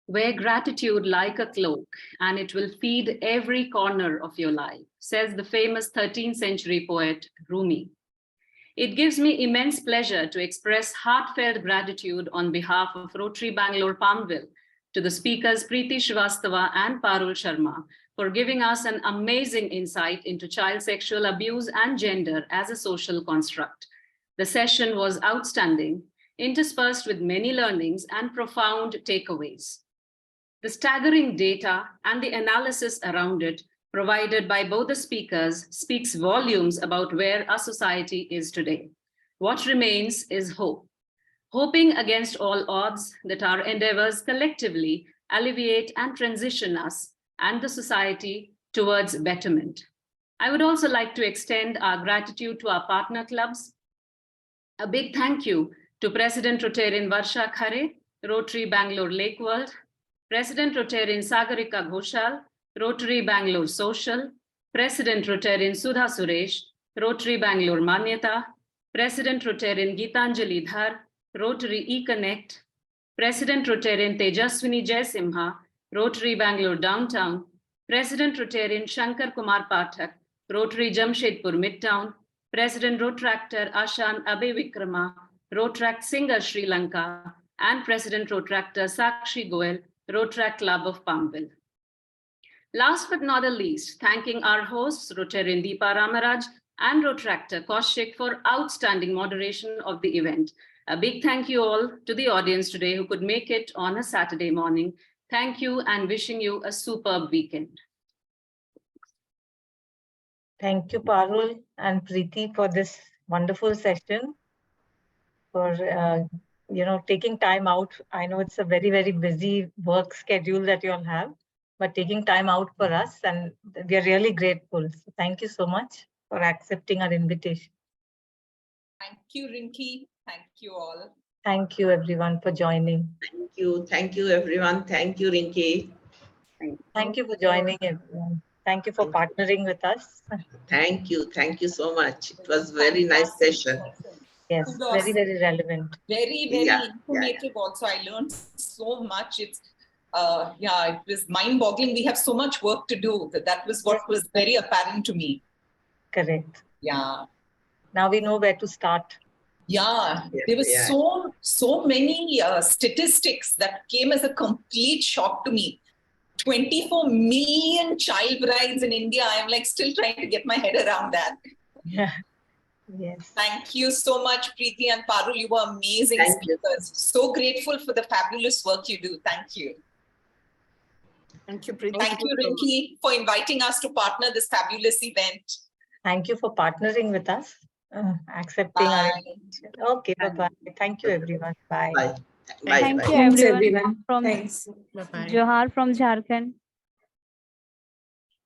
C: Wear gratitude like a cloak, and it will feed every corner of your life, says the famous 13th century poet Rumi. It gives me immense pleasure to express heartfelt gratitude on behalf of Rotary Bangalore Palmville to the speakers Priti Shrivastava and Parul Sharma for giving us an amazing insight into child sexual abuse and gender as a social construct. The session was outstanding, interspersed with many learnings and profound takeaways. The staggering data and the analysis around it provided by both the speakers speaks volumes about where our society is today. What remains is hope. Hoping against all odds that our endeavors collectively alleviate and transition us and the society towards betterment. I would also like to extend our gratitude to our partner clubs. A big thank you to President Rotarian Varsha Khare, Rotary Bangalore Lake World, President Rotarian Sagarika Ghoshal, Rotary Bangalore Social, President Rotarian Sudha Suresh, Rotary Bangalore Manyata, President Rotarian Geetanjali Dhar, Rotary eConnect, President Rotarian Tejaswini Jaisimha, Rotary Bangalore Downtown, President Rotarian Shankar Kumar Pathak, Rotary Jamshedpur Midtown, President Rotaractor Ashan Abe Vikrama, Rotaract Singer Sri Lanka, and President Rotaractor Sakshi Goel, Rotaract Club of Palmville. Last but not the least, thanking our hosts, Rotarian Deepa Ramaraj and Rotaractor Kaushik for outstanding moderation of the event. A big thank you all to the audience today who could make it on a Saturday morning. Thank you and wishing you a superb weekend.
B: Thank you, Parul and Priti, for this wonderful session, for taking time out. I know it's a very, very busy work schedule that you all have, but taking time out for us, and we are really grateful. So thank you so much for accepting our invitation.
I: Thank you, Rinki. Thank you all.
B: Thank you, everyone, for joining.
F: Thank you, everyone. Thank you, Rinki.
B: Thank you for joining, everyone. Thank you for partnering with us.
F: Thank you. Thank you so much. It was very nice session.
B: Yes, very, very relevant.
N: Very, very informative also. I learned so much. It's it was mind-boggling. We have so much work to do. That was what was very apparent to me.
B: Correct.
N: Yeah.
B: Now we know where to start.
N: Yeah, there were so many statistics that came as a complete shock to me. 24 million child brides in India. I'm like still trying to get my head around that.
B: Yeah. Yes.
N: Thank you so much, Priti and Parul. You were amazing speakers. So grateful for the fabulous work you do. Thank you.
A: Thank you, Priti.
N: Thank you, Rinki, for inviting us to partner this fabulous event.
B: Thank you for partnering with us, accepting our invitation. Okay, bye-bye. Thank you, everyone. Bye.
F: Bye.
M: Thank you, everyone. From Johar from Jharkhand.